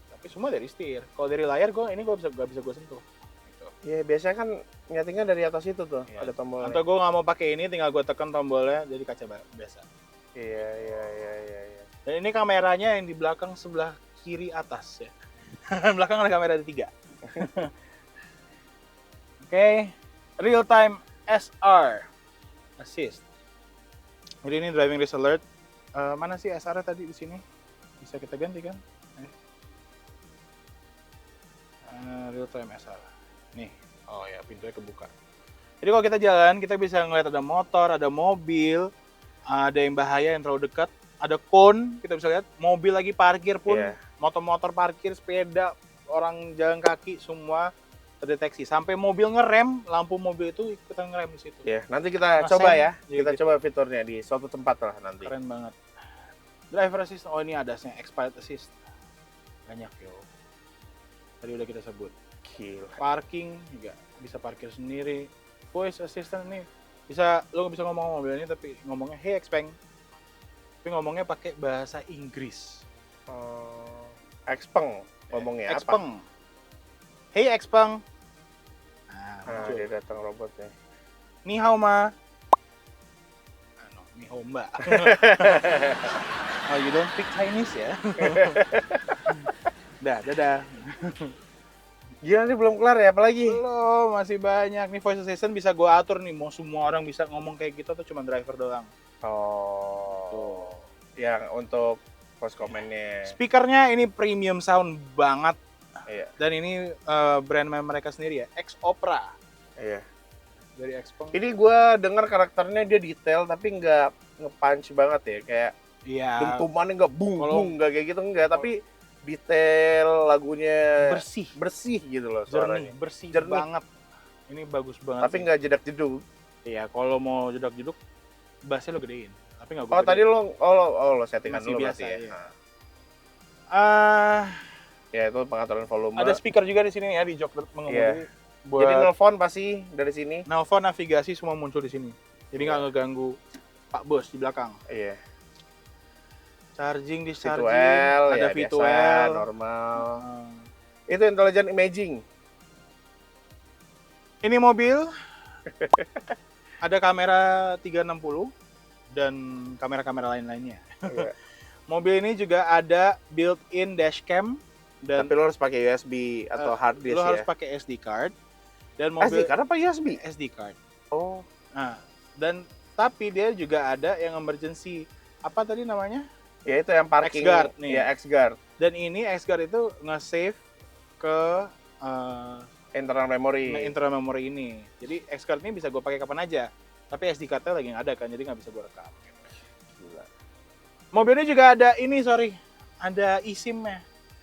Speaker 3: Tapi semua dari setir. Kalau dari layar gue gak bisa gue sentuh. Gitu.
Speaker 2: Iya, biasanya kan nyetingnya dari atas itu tuh,
Speaker 3: Iya.
Speaker 2: ada tombol.
Speaker 3: Atau gue nggak mau pakai ini, tinggal gue tekan tombolnya jadi kaca biasa.
Speaker 2: Iya.
Speaker 3: Dan ini kameranya yang di belakang sebelah kiri atas ya. Belakang ada kamera ada 3. Oke, real time SR assist. Jadi ini driving race alert. Mana sih SR tadi di sini? Bisa kita ganti kan? Real time SR. Nih, oh ya pintunya kebuka. Jadi kalau kita jalan, kita bisa ngeliat ada motor, ada mobil, ada yang bahaya yang terlalu dekat, ada cone, kita bisa lihat mobil lagi parkir pun,
Speaker 2: Iya.
Speaker 3: motor-motor parkir, sepeda, orang jalan kaki semua terdeteksi. Sampai mobil ngerem, lampu mobil itu ikutan ngerem di situ.
Speaker 2: Iya, nanti kita
Speaker 3: Ngesen.
Speaker 2: coba ya.
Speaker 3: Iya,
Speaker 2: Kita
Speaker 3: gitu.
Speaker 2: coba fiturnya di suatu tempat lah nanti.
Speaker 3: Keren banget. Driver assist, oh ini ada expired assist. Banyak yo. Tadi udah kita sebut.
Speaker 2: Gila.
Speaker 3: Parking juga bisa parkir sendiri. Voice assistant nih bisa lo bisa ngomong mobil ini tapi ngomongnya hey Xpeng. Tapi ngomongnya pakai bahasa Inggris.
Speaker 2: Xpeng ngomongnya apa?
Speaker 3: Xpeng. Hey Xpeng. Nah,
Speaker 2: Ah,
Speaker 3: muncul.
Speaker 2: dia datang robotnya.
Speaker 3: Ni hao ma. Ano, ni hao mbak. Oh, you don't speak Chinese ya? Dadah.
Speaker 2: Gila nih belum kelar ya, apalagi?
Speaker 3: Belum, masih banyak. Nih voice assistant bisa gue atur nih. Mau semua orang bisa ngomong kayak gitu atau cuma driver doang.
Speaker 2: Oh.
Speaker 3: Tuh.
Speaker 2: Yang untuk voice command-nya.
Speaker 3: Speakernya ini premium sound banget.
Speaker 2: Iya.
Speaker 3: Dan ini brand mereka sendiri ya, X Opera
Speaker 2: Iya.
Speaker 3: dari Xpeng.
Speaker 2: Ini gue dengar karakternya dia detail tapi nggak nge-punch banget ya, kayak
Speaker 3: Iya.
Speaker 2: dentumannya nggak bung
Speaker 3: Kalau-
Speaker 2: bung nggak kayak gitu nggak, tapi detail lagunya
Speaker 3: Bersih,
Speaker 2: gitu loh
Speaker 3: jernih,
Speaker 2: suaranya.
Speaker 3: bersih
Speaker 2: Jernih.
Speaker 3: banget. Ini bagus banget.
Speaker 2: Tapi
Speaker 3: sih.
Speaker 2: nggak jedak-jeduk.
Speaker 3: Iya, kalau mau jedak-jeduk bassnya lo gedein. Tapi nggak
Speaker 2: Oh tadi lo settingan
Speaker 3: Masih
Speaker 2: dulu
Speaker 3: biasa,
Speaker 2: berarti ya.
Speaker 3: iya.
Speaker 2: Nah, ya itu pengaturan volume.
Speaker 3: ada speaker juga di sini ya di jok mengemudi.
Speaker 2: Iya.
Speaker 3: Buat
Speaker 2: Jadi nelfon pasti dari sini.
Speaker 3: nelpon, navigasi semua muncul di sini. Jadi nggak ngeganggu Pak Bos di belakang.
Speaker 2: Iya.
Speaker 3: Charging, discharging,
Speaker 2: V2L
Speaker 3: ada
Speaker 2: ya
Speaker 3: V2L.
Speaker 2: biasa normal. Itu intelligent imaging.
Speaker 3: Ini mobil ada kamera 360 dan kamera-kamera lain-lainnya.
Speaker 2: Iya.
Speaker 3: Mobil ini juga ada built-in dashcam dan
Speaker 2: Tapi lo harus pakai USB atau hard disk
Speaker 3: lo harus
Speaker 2: ya.
Speaker 3: pakai SD card dan
Speaker 2: SD
Speaker 3: mobil
Speaker 2: card apa USB?
Speaker 3: SD card.
Speaker 2: Oh.
Speaker 3: Nah, dan tapi dia juga ada yang emergency apa tadi namanya?
Speaker 2: Ya itu yang parking.
Speaker 3: X-Guard nih.
Speaker 2: Ya X-Guard.
Speaker 3: Dan ini X-Guard itu nge-save ke
Speaker 2: Internal memory.
Speaker 3: internal memory ini. Jadi X-Card ini bisa gue pakai kapan aja. Tapi SD card-nya lagi nggak ada kan, jadi nggak bisa gue rekam.
Speaker 2: Gila.
Speaker 3: Mobilnya juga ada ini, ada eSIM-nya.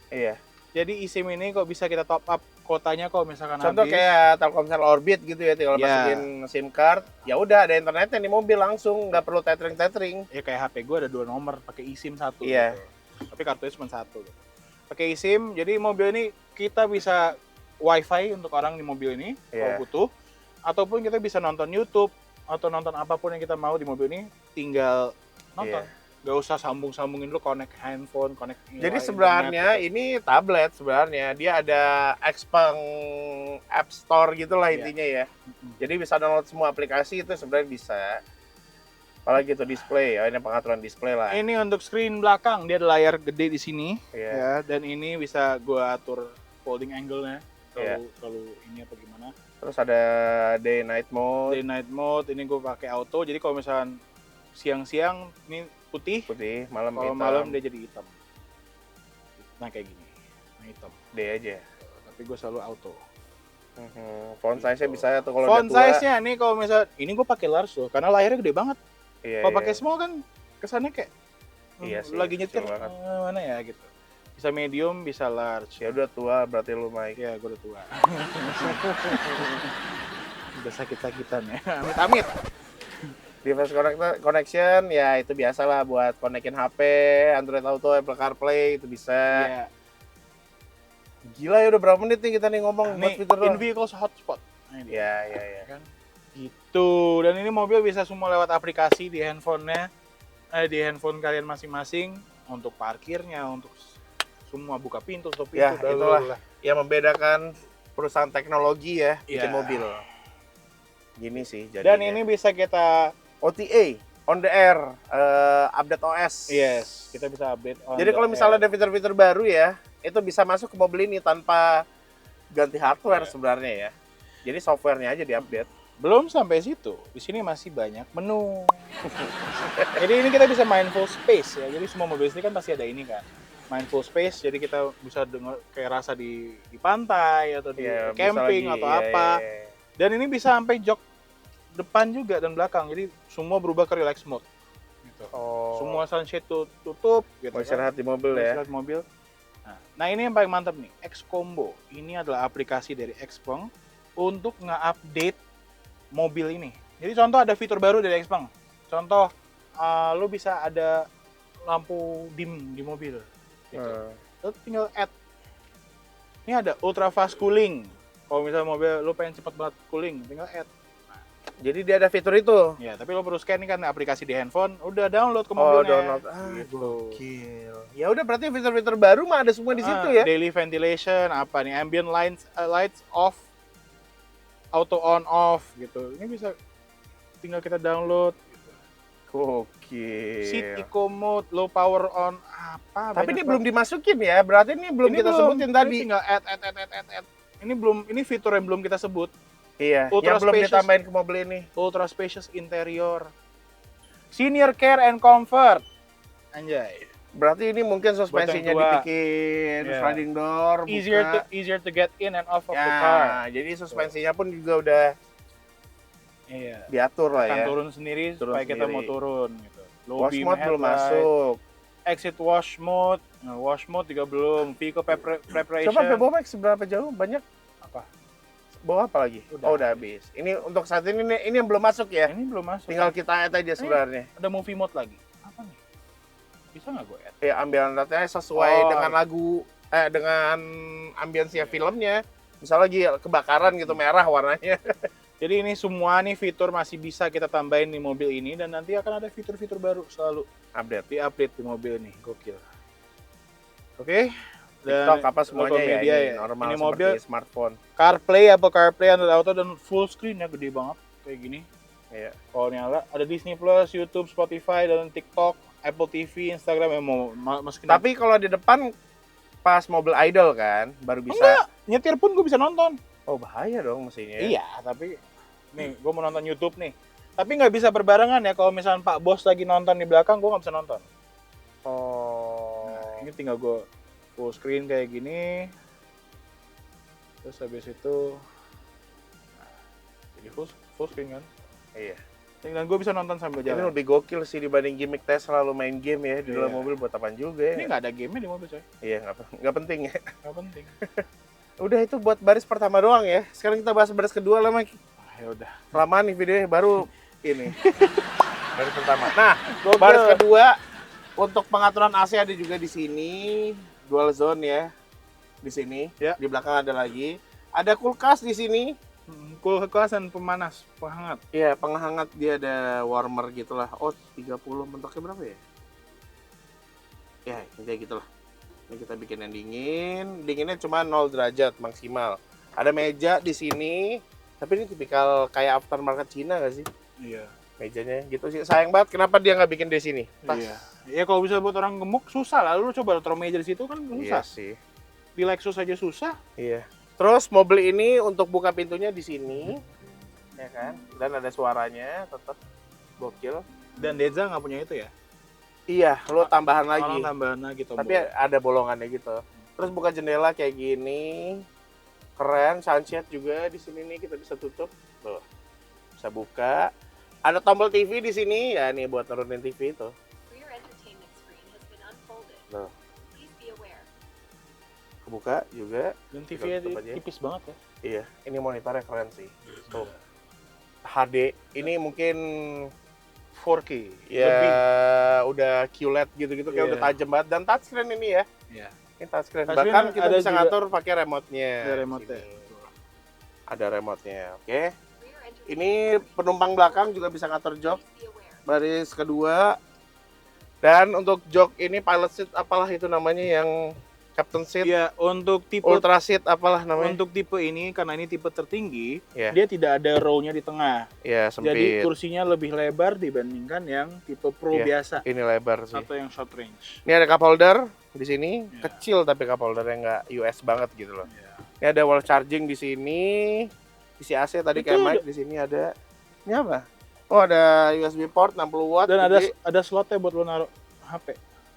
Speaker 2: Iya.
Speaker 3: Jadi eSIM ini kok bisa kita top up kuotanya kalau misalkan
Speaker 2: Contoh
Speaker 3: habis.
Speaker 2: kayak Telkomsel Orbit gitu ya, tinggal
Speaker 3: Ya.
Speaker 2: masukin SIM card, ya udah ada internetnya di mobil langsung, nggak perlu tethering.
Speaker 3: Ya kayak HP gue ada 2 nomor, pakai eSIM 1
Speaker 2: Iya.
Speaker 3: gitu. Tapi kartunya cuma 1 gitu. Pakai eSIM, jadi mobil ini kita bisa WiFi untuk orang di mobil ini
Speaker 2: Iya.
Speaker 3: kalau butuh, ataupun kita bisa nonton YouTube, atau nonton apapun yang kita mau di mobil ini tinggal nonton.
Speaker 2: Iya.
Speaker 3: Gak usah sambung-sambungin dulu, connect handphone, connect
Speaker 2: Jadi
Speaker 3: internet,
Speaker 2: sebenarnya
Speaker 3: gitu.
Speaker 2: ini tablet sebenarnya. Dia ada Xpeng App Store gitulah
Speaker 3: Iya.
Speaker 2: intinya ya. Jadi bisa download semua aplikasi itu sebenarnya bisa. Apalagi itu display, ini pengaturan display lah.
Speaker 3: Ini untuk screen belakang, dia ada layar gede di sini,
Speaker 2: Iya.
Speaker 3: ya. Dan ini bisa gua atur folding angle-nya.
Speaker 2: Iya.
Speaker 3: Kalau ini apa gimana?
Speaker 2: Terus ada day night mode,
Speaker 3: Day night mode, ini gue pakai auto. Jadi kalau misalnya siang-siang ini putih,
Speaker 2: putih, malam
Speaker 3: kalau
Speaker 2: hitam.
Speaker 3: malam dia jadi hitam. Nah kayak gini, nah hitam.
Speaker 2: Day aja.
Speaker 3: Tapi gue selalu auto.
Speaker 2: Font size-nya bisa tuh kalau
Speaker 3: Font
Speaker 2: udah tua.
Speaker 3: size-nya nih kalau misalnya ini gue pakai large loh, karena layarnya gede banget.
Speaker 2: Iya,
Speaker 3: Kalau
Speaker 2: iya.
Speaker 3: pakai small kan kesannya kayak
Speaker 2: Iya sih,
Speaker 3: lagi nyetir
Speaker 2: kecil banget.
Speaker 3: mana ya gitu. Bisa medium, bisa large.
Speaker 2: Ya udah tua berarti lu Mike.
Speaker 3: Ya gue udah tua. Udah sakit-sakitan ya. Amit-amit.
Speaker 2: Device connection ya itu biasalah buat konekin HP, Android Auto, Apple CarPlay itu bisa.
Speaker 3: Iya.
Speaker 2: Gila ya udah berapa menit nih kita nih ngomong buat
Speaker 3: Nih
Speaker 2: fitur
Speaker 3: in
Speaker 2: doang.
Speaker 3: vehicle hotspot. Nah, ini.
Speaker 2: Ya.
Speaker 3: Kan gitu. Dan ini mobil bisa semua lewat aplikasi di handphonenya, di handphone kalian masing-masing, untuk parkirnya, untuk semua buka pintu, tutup pintu.
Speaker 2: Ya, itulah yang membedakan perusahaan teknologi ya bikin
Speaker 3: Iya.
Speaker 2: mobil. Gini sih jadinya.
Speaker 3: Dan ini bisa kita
Speaker 2: OTA, on the air, update OS.
Speaker 3: yes, kita bisa update. on
Speaker 2: Jadi
Speaker 3: the
Speaker 2: kalau misalnya
Speaker 3: air.
Speaker 2: ada fitur-fitur baru ya, itu bisa masuk ke mobil ini tanpa ganti hardware
Speaker 3: Iya.
Speaker 2: sebenarnya ya. Jadi softwarenya aja diupdate.
Speaker 3: Belum sampai situ. Di sini masih banyak menu. Jadi ini kita bisa mindful space ya. Jadi semua mobil ini kan pasti ada ini kan. Mindful space. Jadi kita bisa dengar kayak rasa di pantai atau di
Speaker 2: Iya, bisa
Speaker 3: camping
Speaker 2: lagi.
Speaker 3: atau
Speaker 2: Iya,
Speaker 3: apa.
Speaker 2: iya.
Speaker 3: Dan ini bisa sampai jok depan juga dan belakang. Jadi semua berubah ke relax mode. Gitu.
Speaker 2: Oh.
Speaker 3: Semua sunshade tutup gitu
Speaker 2: mau istirahat di mobil
Speaker 3: Mau
Speaker 2: ya.
Speaker 3: istirahat mobil. Nah, ini yang paling mantap nih, X Combo. Ini adalah aplikasi dari Xpeng untuk nge-update mobil ini. Jadi contoh ada fitur baru dari Xpeng. Contoh, lu bisa ada lampu dim di mobil. Gitu. Lu tinggal add. Ini ada ultra fast cooling. Kalau misalnya mobil lu pengen cepet banget cooling, tinggal add.
Speaker 2: Jadi dia ada fitur itu.
Speaker 3: Ya, tapi lu perlu scan ini kan aplikasi di handphone, udah download ke
Speaker 2: Oh,
Speaker 3: mobilnya.
Speaker 2: download.
Speaker 3: Gitu.
Speaker 2: Gokil. Ya udah berarti fitur-fitur baru mah ada semua di situ ya.
Speaker 3: Daily ventilation, apa nih, ambient lights off, auto on off gitu. Ini bisa tinggal kita download.
Speaker 2: Gokil.
Speaker 3: Seat eco mode, low power on, apa?
Speaker 2: Tapi
Speaker 3: banyak
Speaker 2: ini
Speaker 3: banget.
Speaker 2: belum dimasukin ya. Berarti ini belum
Speaker 3: Ini
Speaker 2: kita sebutin
Speaker 3: ini
Speaker 2: tadi.
Speaker 3: Tinggal add. Ini fitur yang belum kita sebut.
Speaker 2: Iya,
Speaker 3: Ultra
Speaker 2: yang belum
Speaker 3: spacious.
Speaker 2: ditambahin ke mobil ini.
Speaker 3: Ultra spacious interior, senior care and comfort. Anjay.
Speaker 2: Berarti ini mungkin suspensinya
Speaker 3: tua.
Speaker 2: dibikin
Speaker 3: Iya.
Speaker 2: sliding door,
Speaker 3: Easier to get in and off of the
Speaker 2: ya,
Speaker 3: car.
Speaker 2: jadi suspensinya pun juga udah
Speaker 3: Iya.
Speaker 2: diatur lah
Speaker 3: Akan
Speaker 2: ya.
Speaker 3: turun sendiri
Speaker 2: Turun
Speaker 3: supaya kita
Speaker 2: sendiri.
Speaker 3: mau turun gitu. Low
Speaker 2: Wash
Speaker 3: beam
Speaker 2: mode belum
Speaker 3: headlight,
Speaker 2: masuk.
Speaker 3: Exit wash mode. Nah, wash mode juga belum. Vehicle preparation.
Speaker 2: Coba bawa max seberapa jauh? Banyak
Speaker 3: Apa?
Speaker 2: bawa apa lagi?
Speaker 3: Udah.
Speaker 2: Oh, udah habis. Ini untuk saat ini ini yang belum masuk ya.
Speaker 3: Ini belum masuk.
Speaker 2: Tinggal kita add aja sebenarnya.
Speaker 3: Ada movie mode lagi. Apa nih? Bisa nggak gue add?
Speaker 2: Ya ambilan datanya sesuai
Speaker 3: Oh.
Speaker 2: dengan lagu dengan ambience filmnya. Misal lagi kebakaran gitu merah warnanya.
Speaker 3: Jadi ini semua nih fitur masih bisa kita tambahin di mobil ini dan nanti akan ada fitur-fitur baru selalu
Speaker 2: Update.
Speaker 3: di-update di mobil ini. Gokil. Oke.
Speaker 2: TikTok apa semuanya
Speaker 3: local
Speaker 2: ya,
Speaker 3: media
Speaker 2: ini normal
Speaker 3: Ini
Speaker 2: seperti
Speaker 3: mobil
Speaker 2: smartphone.
Speaker 3: CarPlay, Apple CarPlay, Android Auto dan full screen ya, gede banget kayak gini.
Speaker 2: Iya.
Speaker 3: Kalau nyala ada Disney Plus, YouTube, Spotify dan TikTok, Apple TV, Instagram yang mau masukin.
Speaker 2: Tapi kalau di depan pas mobil idle kan baru bisa.
Speaker 3: enggak, nyetir pun gue bisa nonton.
Speaker 2: Oh bahaya dong mesinnya.
Speaker 3: Iya, tapi nih gue mau nonton YouTube nih. Tapi nggak bisa berbarengan ya. Kalau misalnya Pak Bos lagi nonton di belakang, gue nggak bisa nonton.
Speaker 2: Oh.
Speaker 3: Nah, ini tinggal gue full screen kayak gini. Terus habis itu, nah, jadi full screen kan.
Speaker 2: Iya.
Speaker 3: Dan gue bisa nonton sambil
Speaker 2: Ini
Speaker 3: jalan.
Speaker 2: lebih gokil sih dibanding gimmick Tesla lu main game ya di dalam
Speaker 3: Iya.
Speaker 2: mobil buat apaan juga ya.
Speaker 3: Ini nggak ada game di mobil coy.
Speaker 2: Iya nggak penting ya.
Speaker 3: Nggak penting.
Speaker 2: Udah itu buat baris pertama doang ya. Sekarang kita bahas baris kedua lah Mike.
Speaker 3: Ya udah.
Speaker 2: Lama nih videonya baru ini. Baris pertama. Nah,
Speaker 3: Gokil.
Speaker 2: baris kedua untuk pengaturan AC ada juga di sini, dual zone ya. Di sini.
Speaker 3: Ya.
Speaker 2: Di belakang ada lagi. Ada kulkas di sini.
Speaker 3: Kekuasaan pemanas, penghangat.
Speaker 2: Iya, penghangat, dia ada warmer gitulah. Oh, 30 mentoknya berapa ya? Ya, kayak gitulah. Ini kita bikin yang dingin. Dinginnya cuma 0 derajat maksimal. Ada meja di sini. Tapi ini tipikal kayak aftermarket Cina gak sih?
Speaker 3: Iya.
Speaker 2: Mejanya gitu sih. Sayang banget kenapa dia nggak bikin di sini. Tas.
Speaker 3: Iya. Ya kalau bisa buat orang gemuk susah lah. Lu coba taruh meja di situ kan
Speaker 2: Iya
Speaker 3: susah.
Speaker 2: sih.
Speaker 3: Di Lexus aja susah.
Speaker 2: Iya. Terus mobil ini untuk buka pintunya di sini, ya kan? Dan ada suaranya, tetap gokil.
Speaker 3: Dan Denza nggak punya itu ya?
Speaker 2: Iya, lo tambahan lagi.
Speaker 3: Orang tambahan lagi tombol.
Speaker 2: Tapi ada bolongannya gitu. Terus buka jendela kayak gini, keren. Sunshade juga di sini nih, kita bisa tutup. Tuh, bisa buka. Ada tombol TV di sini, ya nih buat nurunin TV itu.
Speaker 4: Rear entertainment screen has been unfolded.
Speaker 2: Tuh,
Speaker 4: Please be aware.
Speaker 2: kebuka juga.
Speaker 3: Dan TV-nya
Speaker 2: Tutup aja.
Speaker 3: tipis banget ya.
Speaker 2: Iya, ini monitornya keren sih. Tuh, HD. Ini mungkin
Speaker 3: 4K.
Speaker 2: ya
Speaker 3: Lebih.
Speaker 2: udah QLED gitu-gitu kayak
Speaker 3: Iya.
Speaker 2: udah tajam banget. Dan touchscreen ini ya.
Speaker 3: Iya.
Speaker 2: Ini touchscreen.
Speaker 3: Touchscreen
Speaker 2: Bahkan kita
Speaker 3: ada
Speaker 2: bisa
Speaker 3: juga-
Speaker 2: ngatur pakai remote-nya.
Speaker 3: Ada remote-nya.
Speaker 2: Sini. Ada remote-nya, oke.
Speaker 4: Rear entertainment
Speaker 2: Ini penumpang belakang juga bisa ngatur jok.
Speaker 4: Please be aware.
Speaker 2: Baris kedua. Dan untuk jok ini pilot seat apalah itu namanya yang captain seat,
Speaker 3: Iya, untuk tipe
Speaker 2: ultra seat apalah namanya.
Speaker 3: untuk tipe ini karena ini tipe tertinggi,
Speaker 2: Iya.
Speaker 3: dia tidak ada row-nya di tengah.
Speaker 2: Ya,
Speaker 3: Jadi
Speaker 2: sempit.
Speaker 3: kursinya lebih lebar dibandingkan yang tipe Pro
Speaker 2: Iya.
Speaker 3: biasa
Speaker 2: Ini lebar sih.
Speaker 3: atau yang short range.
Speaker 2: Ini ada cup holder di sini,
Speaker 3: Iya.
Speaker 2: kecil tapi cup holdernya nggak US banget gitu loh.
Speaker 3: Iya.
Speaker 2: Ini ada wall charging di sini, isi AC tadi
Speaker 3: Itu
Speaker 2: kayak mic di sini ada. Ini apa? Oh, ada USB port 60 watt.
Speaker 3: Dan
Speaker 2: gede.
Speaker 3: ada slotnya buat lo naruh HP.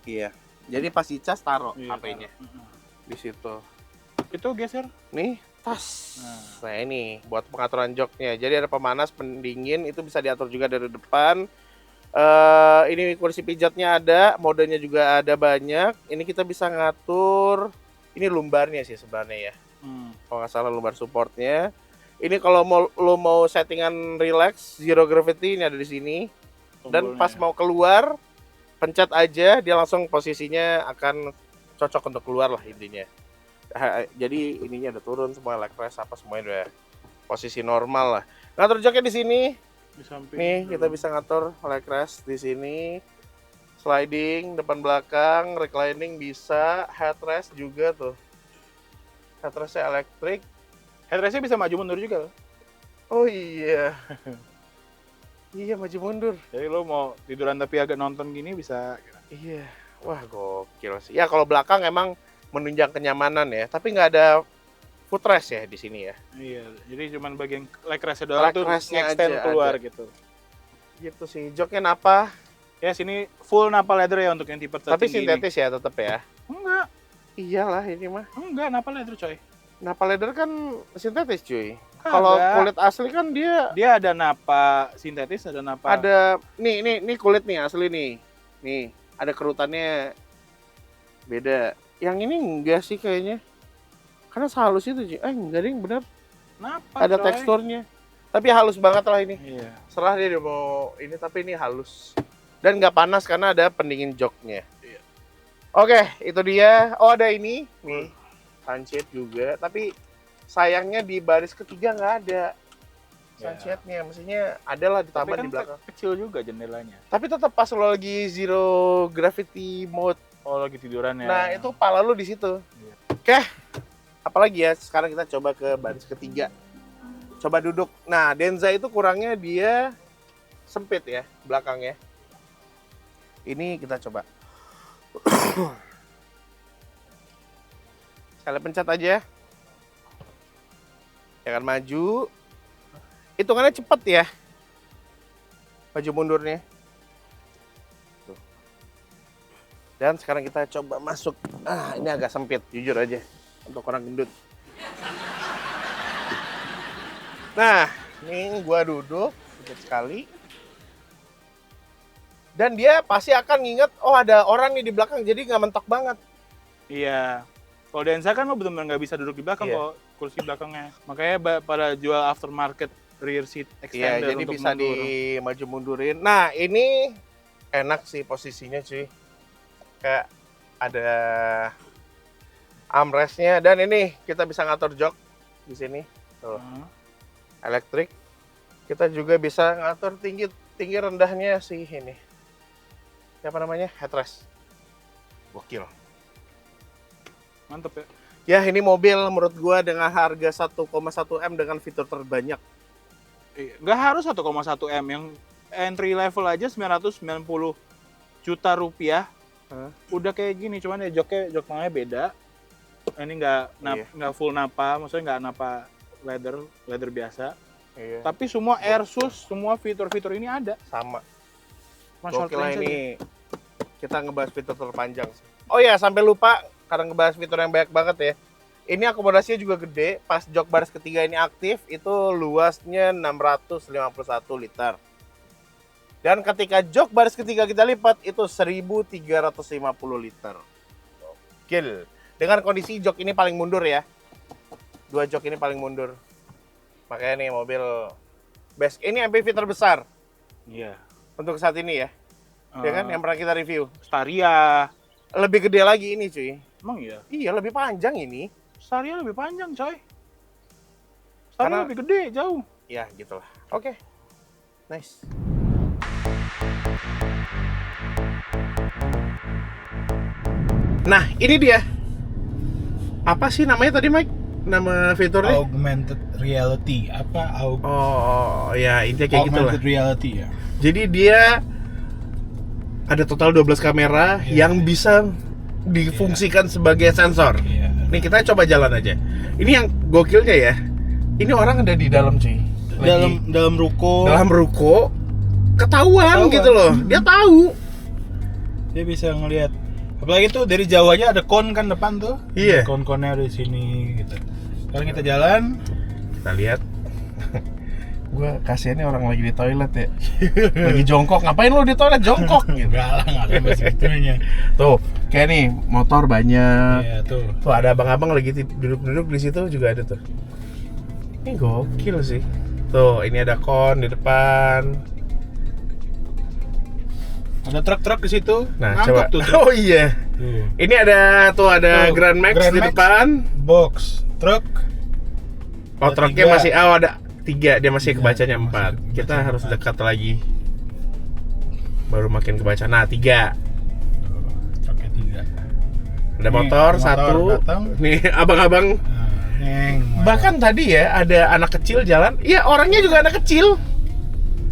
Speaker 2: Iya. Jadi pas dicas taruh
Speaker 3: Iya,
Speaker 2: HP-nya
Speaker 3: taruh.
Speaker 2: di situ.
Speaker 3: Itu geser.
Speaker 2: Nih, tas. Nah, ini buat pengaturan joknya. Jadi ada pemanas, pendingin, itu bisa diatur juga dari depan. Ini kursi pijatnya ada, modenya juga ada banyak. Ini kita bisa ngatur. Ini lumbarnya sih sebenarnya ya. Kalau nggak salah lumbar supportnya. Ini kalau lo mau settingan relax, zero gravity ini ada di sini. Dan pas mau keluar, pencet aja, dia langsung posisinya akan cocok untuk keluar lah intinya. Jadi ininya udah turun semua, leg rest apa semuanya udah posisi normal lah. Ngatur joknya di sini.
Speaker 3: di samping.
Speaker 2: Nih kita bisa ngatur leg rest di sini. Sliding depan belakang, reclining bisa, headrest juga tuh. Headrestnya elektrik.
Speaker 3: Headrestnya bisa maju mundur juga loh.
Speaker 2: Oh iya. Iya maju mundur.
Speaker 3: Jadi lo mau tiduran tapi agak nonton gini bisa.
Speaker 2: Iya. Wah gokil sih. Ya kalau belakang emang menunjang kenyamanan ya. Tapi nggak ada footrest ya di sini ya.
Speaker 3: Iya, jadi cuman bagian leg restnya doang
Speaker 2: Leg
Speaker 3: tuh
Speaker 2: restnya
Speaker 3: extend
Speaker 2: aja
Speaker 3: keluar
Speaker 2: ada.
Speaker 3: gitu.
Speaker 2: Gitu sih. Joknya napa?
Speaker 3: Ya sini full napa leather ya untuk yang tipe tertinggi.
Speaker 2: Tapi sintetis ya tetap ya.
Speaker 3: Ini. Enggak,
Speaker 2: Iyalah ini mah.
Speaker 3: enggak napa leather coy.
Speaker 2: Napa leather kan sintetis cuy. Kalau
Speaker 3: Kagak.
Speaker 2: kulit asli kan dia
Speaker 3: Dia ada napa sintetis, ada napa.
Speaker 2: ada nih kulit nih asli nih. Nih, ada kerutannya beda. Yang ini enggak sih kayaknya. Karena sehalus itu cuy. Enggak ding bener.
Speaker 3: napa
Speaker 2: Ada
Speaker 3: coy.
Speaker 2: teksturnya. Tapi halus banget lah ini.
Speaker 3: Iya.
Speaker 2: Serah dia mau ini tapi ini halus. Dan nggak panas karena ada pendingin joknya.
Speaker 3: Iya.
Speaker 2: Oke, itu dia. Oh ada ini nih. Sunshade juga. Tapi sayangnya di baris ketiga nggak ada sunshade-nya. Mestinya ada lah
Speaker 3: Tapi
Speaker 2: ditambah
Speaker 3: kan
Speaker 2: di belakang.
Speaker 3: kecil juga jendelanya.
Speaker 2: Tapi tetap pas lo lagi zero gravity mode.
Speaker 3: Oh lagi tiduran ya.
Speaker 2: Nah itu pala lo di situ.
Speaker 3: Iya.
Speaker 2: Oke. Apalagi ya? Sekarang kita coba ke baris ketiga. Coba duduk. Nah Denza itu kurangnya dia sempit ya belakangnya. Ini kita coba. Sekali pencet aja. Ya kan maju. Hitungannya cepet ya. Maju mundurnya. Tuh. Dan sekarang kita coba masuk. Ini agak sempit, jujur aja. Untuk orang gendut. Nah, ini gua duduk sedikit sekali. Dan dia pasti akan nginget, oh ada orang nih di belakang, jadi nggak mentok banget.
Speaker 3: Iya. Kalau Denza kan lo benar-benar nggak bisa duduk di belakang
Speaker 2: Iya.
Speaker 3: kok kursi belakangnya. Makanya pada jual aftermarket rear seat
Speaker 2: Iya,
Speaker 3: extender
Speaker 2: jadi
Speaker 3: untuk
Speaker 2: bisa
Speaker 3: mundur.
Speaker 2: dimaju mundurin. Nah, ini enak sih posisinya cuy. Kayak ada armrestnya dan ini kita bisa ngatur jok di sini. Tuh.
Speaker 3: Hmm.
Speaker 2: elektrik. Kita juga bisa ngatur tinggi rendahnya si ini. Siapa namanya? Headrest. Gokil.
Speaker 3: Mantep ya.
Speaker 2: Ya, ini mobil menurut gua dengan harga 1,1 M dengan fitur terbanyak.
Speaker 3: Nggak harus 1,1 M, yang entry level aja 990 juta rupiah. Udah kayak gini, cuman ya jok tengahnya beda. Ini nggak full napa, maksudnya nggak napa leather biasa.
Speaker 2: Iya.
Speaker 3: Tapi semua Airsus, semua fitur-fitur ini ada.
Speaker 2: Sama.
Speaker 3: Short
Speaker 2: Gokil lah
Speaker 3: range
Speaker 2: ini. Kita ngebahas fitur terpanjang. Oh ya, sampai lupa karena ngebahas fitur yang banyak banget ya. Ini akomodasinya juga gede. Pas jok baris ketiga ini aktif, itu luasnya 651 liter. Dan ketika jok baris ketiga kita lipat, itu 1350 liter. Gokil. Dengan kondisi jok ini paling mundur ya. 2 jok ini paling mundur. Makanya nih mobil best. Ini MPV terbesar
Speaker 3: Iya.
Speaker 2: untuk saat ini ya. Ya kan, yang pernah kita review.
Speaker 3: Staria.
Speaker 2: Lebih gede lagi ini cuy.
Speaker 3: Emang iya?
Speaker 2: Iya, lebih panjang ini.
Speaker 3: Staria lebih panjang, coy. Staria
Speaker 2: Karena-
Speaker 3: lebih gede, jauh.
Speaker 2: Ya, gitulah. Oke. Nice. Nah, ini dia. Apa sih namanya tadi, Mike? Nama fiturnya?
Speaker 1: Augmented reality apa
Speaker 2: Oh, ya intinya kayak gitu lah.
Speaker 1: augmented reality ya.
Speaker 2: Jadi dia ada total 12 kamera yang bisa difungsikan sebagai sensor.
Speaker 1: Iya.
Speaker 2: Nih kita coba jalan aja. Ini yang gokilnya ya. Ini orang ada di dalam cuy.
Speaker 1: Dalam ruko.
Speaker 2: Dalam ruko ketahuan gitu loh. Dia tahu.
Speaker 1: Dia bisa ngelihat. Apalagi tuh dari jauh aja ada kon kan depan tuh.
Speaker 2: Iya.
Speaker 1: Kon-konnya ada di sini gitu. Sekarang kita jalan.
Speaker 2: Kita lihat. Gue kasihannya orang lagi di toilet ya. Lagi jongkok. Ngapain lo di toilet jongkok gitu.
Speaker 1: Enggak lah, enggak sampai segitunya.
Speaker 2: Tuh, kayak nih motor banyak.
Speaker 1: Iya tuh.
Speaker 2: Tuh ada abang-abang lagi duduk-duduk di situ juga ada tuh. Ini gokil sih. Tuh, ini ada kon di depan.
Speaker 1: Ada truk-truk di situ.
Speaker 2: Nah,
Speaker 1: Ngangkut
Speaker 2: coba.
Speaker 1: tuh truk.
Speaker 2: Oh iya.
Speaker 1: Tuh.
Speaker 2: Ini ada
Speaker 1: Tuh,
Speaker 2: Grand Max
Speaker 1: Grand
Speaker 2: di
Speaker 1: Max.
Speaker 2: depan.
Speaker 1: Box, truk.
Speaker 2: Oh,
Speaker 1: Ada
Speaker 2: truknya
Speaker 1: 3.
Speaker 2: masih ada 3, dia masih
Speaker 1: 3,
Speaker 2: kebacanya
Speaker 1: masih
Speaker 2: 4. Kita
Speaker 1: kebacanya
Speaker 2: harus
Speaker 1: 4.
Speaker 2: dekat lagi. Baru makin kebaca. Nah, 3.
Speaker 1: Truknya 3.
Speaker 2: Ada
Speaker 1: Nih,
Speaker 2: motor
Speaker 1: motor
Speaker 2: 1.
Speaker 1: datang.
Speaker 2: Nih, abang-abang.
Speaker 1: Nah, neng.
Speaker 2: Bahkan tadi ya ada anak kecil jalan. Iya, orangnya juga anak kecil.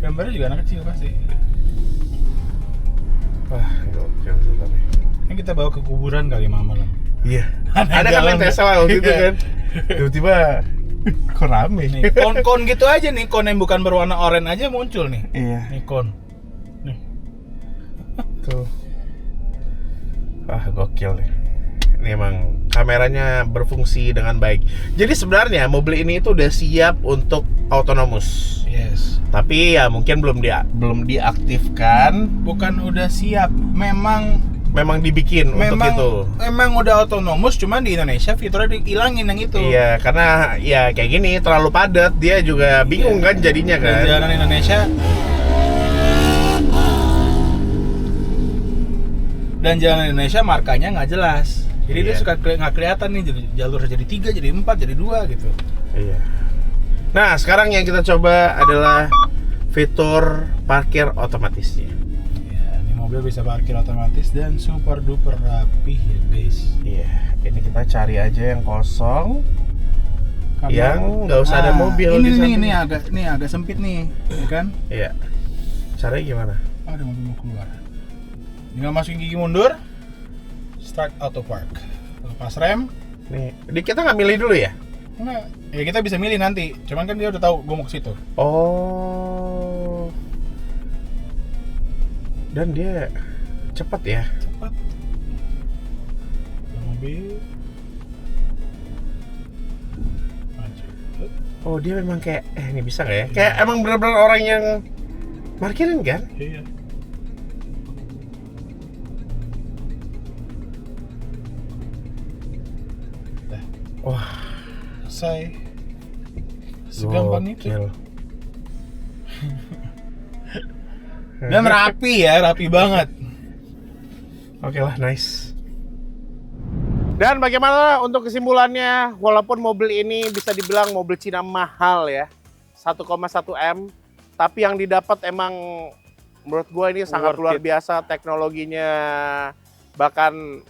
Speaker 1: gambarnya juga anak kecil pasti.
Speaker 2: Wah, gokil sebenarnya.
Speaker 1: Ini kita bawa ke kuburan kali malam.
Speaker 2: Iya.
Speaker 1: Ada
Speaker 2: Ada kan
Speaker 1: jalan
Speaker 2: yang Tesla waktu itu
Speaker 1: Iya.
Speaker 2: kan. Tiba-tiba kok rame.
Speaker 1: Nih, kon gitu aja nih, kon yang bukan berwarna oranye aja muncul nih.
Speaker 2: Iya.
Speaker 1: Nih kon. Nih.
Speaker 2: Tuh. Wah, gokil nih. Ini emang kameranya berfungsi dengan baik. Jadi sebenarnya mobil ini itu udah siap untuk autonomous.
Speaker 1: Yes.
Speaker 2: Tapi ya mungkin belum diaktifkan.
Speaker 1: Bukan udah siap, memang
Speaker 2: Memang dibikin untuk itu.
Speaker 1: Memang udah autonomous, cuman di Indonesia fiturnya dihilangin yang itu.
Speaker 2: Iya, karena ya kayak gini terlalu padat, dia juga bingung kan jadinya
Speaker 1: Dan
Speaker 2: kan.
Speaker 1: jalanan Indonesia. Dan jalan Indonesia markanya nggak jelas. Jadi dia
Speaker 2: Iya.
Speaker 1: suka nggak kelihatan nih, jalur jadi 3, jadi 4, jadi 2 gitu.
Speaker 2: Iya. Nah, sekarang yang kita coba adalah fitur parkir otomatisnya.
Speaker 1: Ya, ini mobil bisa parkir otomatis dan super duper rapih ya guys.
Speaker 2: Iya, ini kita cari aja yang kosong.
Speaker 1: Karena-
Speaker 2: Yang nggak usah ada mobil di samping.
Speaker 1: ini agak sempit nih, ya kan?
Speaker 2: Iya. Caranya gimana?
Speaker 1: Ada mobil mau keluar. Tinggal masukin gigi mundur, start auto park. Lepas rem,
Speaker 2: Nih, kita nggak milih dulu ya?
Speaker 1: enggak. Ya kita bisa milih nanti. Cuman kan dia udah tahu gue mau ke situ.
Speaker 2: Oh. Dan dia cepat ya?
Speaker 1: Cepat. Mobil. Maju.
Speaker 2: Oh, dia memang kayak ini bisa nggak ya? Kayak emang benar-benar orang yang parkirin kan?
Speaker 1: Iya. Dah,
Speaker 2: Wah,
Speaker 1: selesai. Segampang itu.
Speaker 2: gokil.
Speaker 1: Dan rapi ya, rapi banget.
Speaker 2: Oke lah, nice. Dan bagaimana untuk kesimpulannya? Walaupun mobil ini bisa dibilang mobil Cina mahal ya, 1,1 M, tapi yang didapat emang menurut gua ini sangat
Speaker 3: Worth
Speaker 2: luar
Speaker 3: it.
Speaker 2: biasa teknologinya, bahkan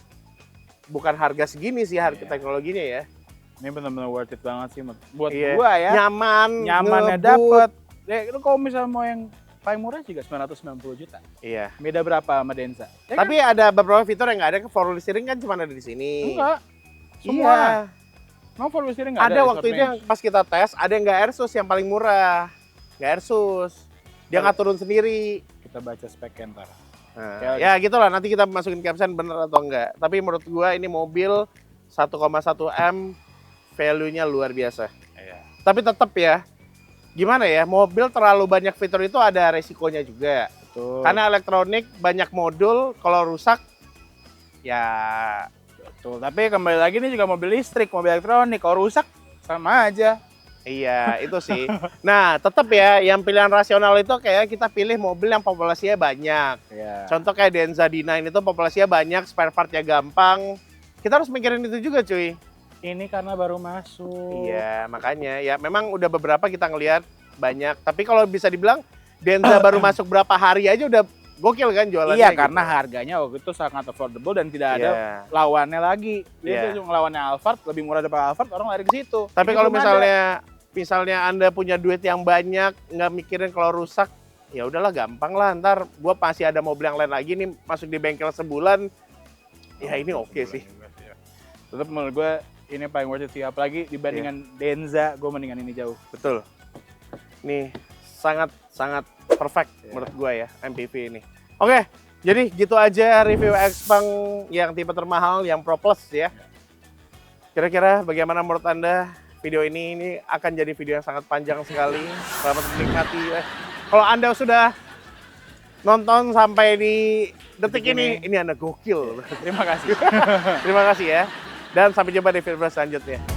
Speaker 2: bukan harga segini sih harga
Speaker 3: Iya.
Speaker 2: teknologinya ya.
Speaker 3: Ini benar-benar worth it banget sih buat
Speaker 2: Iya.
Speaker 3: gua ya.
Speaker 2: ngebut.
Speaker 3: Nyamannya dapet. Lu kalau misalnya mau yang paling murah juga 990 juta.
Speaker 2: Iya.
Speaker 3: Beda berapa sama Denza? Ya
Speaker 2: Tapi ada beberapa fitur yang nggak ada, ke four wheel steering kan cuma ada di sini.
Speaker 3: enggak.
Speaker 2: Iya.
Speaker 3: Semua. Mau full steering nggak
Speaker 2: Ada waktu itu yang pas kita tes, ada yang nggak AirSUS yang paling murah. Nggak AirSUS. Dia nggak turun sendiri.
Speaker 3: Kita baca speknya ntar.
Speaker 2: Nah, ya gitulah, nanti kita masukin caption bener atau enggak. Tapi menurut gua ini mobil 1,1 M value-nya luar biasa.
Speaker 3: Iya.
Speaker 2: Tapi tetap ya, gimana ya, mobil terlalu banyak fitur itu ada resikonya juga.
Speaker 3: Betul.
Speaker 2: Karena elektronik banyak modul, kalau rusak ya
Speaker 3: Betul. Tapi kembali lagi ini juga mobil listrik, mobil elektronik. Kalau rusak sama aja.
Speaker 2: iya itu sih. Nah tetap ya, yang pilihan rasional itu kayak kita pilih mobil yang populasinya banyak.
Speaker 3: Iya.
Speaker 2: Contoh kayak Denza D9 itu populasinya banyak, spare partnya gampang. Kita harus mikirin itu juga cuy.
Speaker 3: Ini karena baru masuk.
Speaker 2: Iya, makanya ya memang udah beberapa kita ngelihat banyak. Tapi kalau bisa dibilang Denza baru masuk berapa hari aja udah gokil kan jualannya.
Speaker 3: Iya,
Speaker 2: gitu.
Speaker 3: karena harganya waktu itu sangat affordable dan tidak ada
Speaker 2: Iya.
Speaker 3: lawannya lagi.
Speaker 2: Iya.
Speaker 3: Dia tuh cuma lawannya Alphard, lebih murah daripada Alphard, orang lari ke situ.
Speaker 2: Tapi
Speaker 3: Ini
Speaker 2: kalau
Speaker 3: belum ada.
Speaker 2: misalnya Anda punya duit yang banyak, nggak mikirin kalau rusak, ya udahlah gampang lah. Ntar gua pasti ada mobil yang lain lagi nih masuk di bengkel sebulan. Ya ini oke sih.
Speaker 3: Tetap menurut gue ini paling worth it sih. Apalagi dibandingkan Denza, gue mendingan ini jauh.
Speaker 2: Betul. Nih sangat perfect
Speaker 3: Iya.
Speaker 2: menurut gua ya MPV ini. Oke, jadi gitu aja review Xpeng yang tipe termahal yang Pro Plus ya. Kira-kira bagaimana menurut Anda video ini akan jadi video yang sangat panjang sekali. Selamat menikmati. Kalau Anda sudah nonton sampai di detik ini Anda gokil.
Speaker 3: Terima kasih.
Speaker 2: Terima kasih ya. Dan sampai jumpa di video selanjutnya.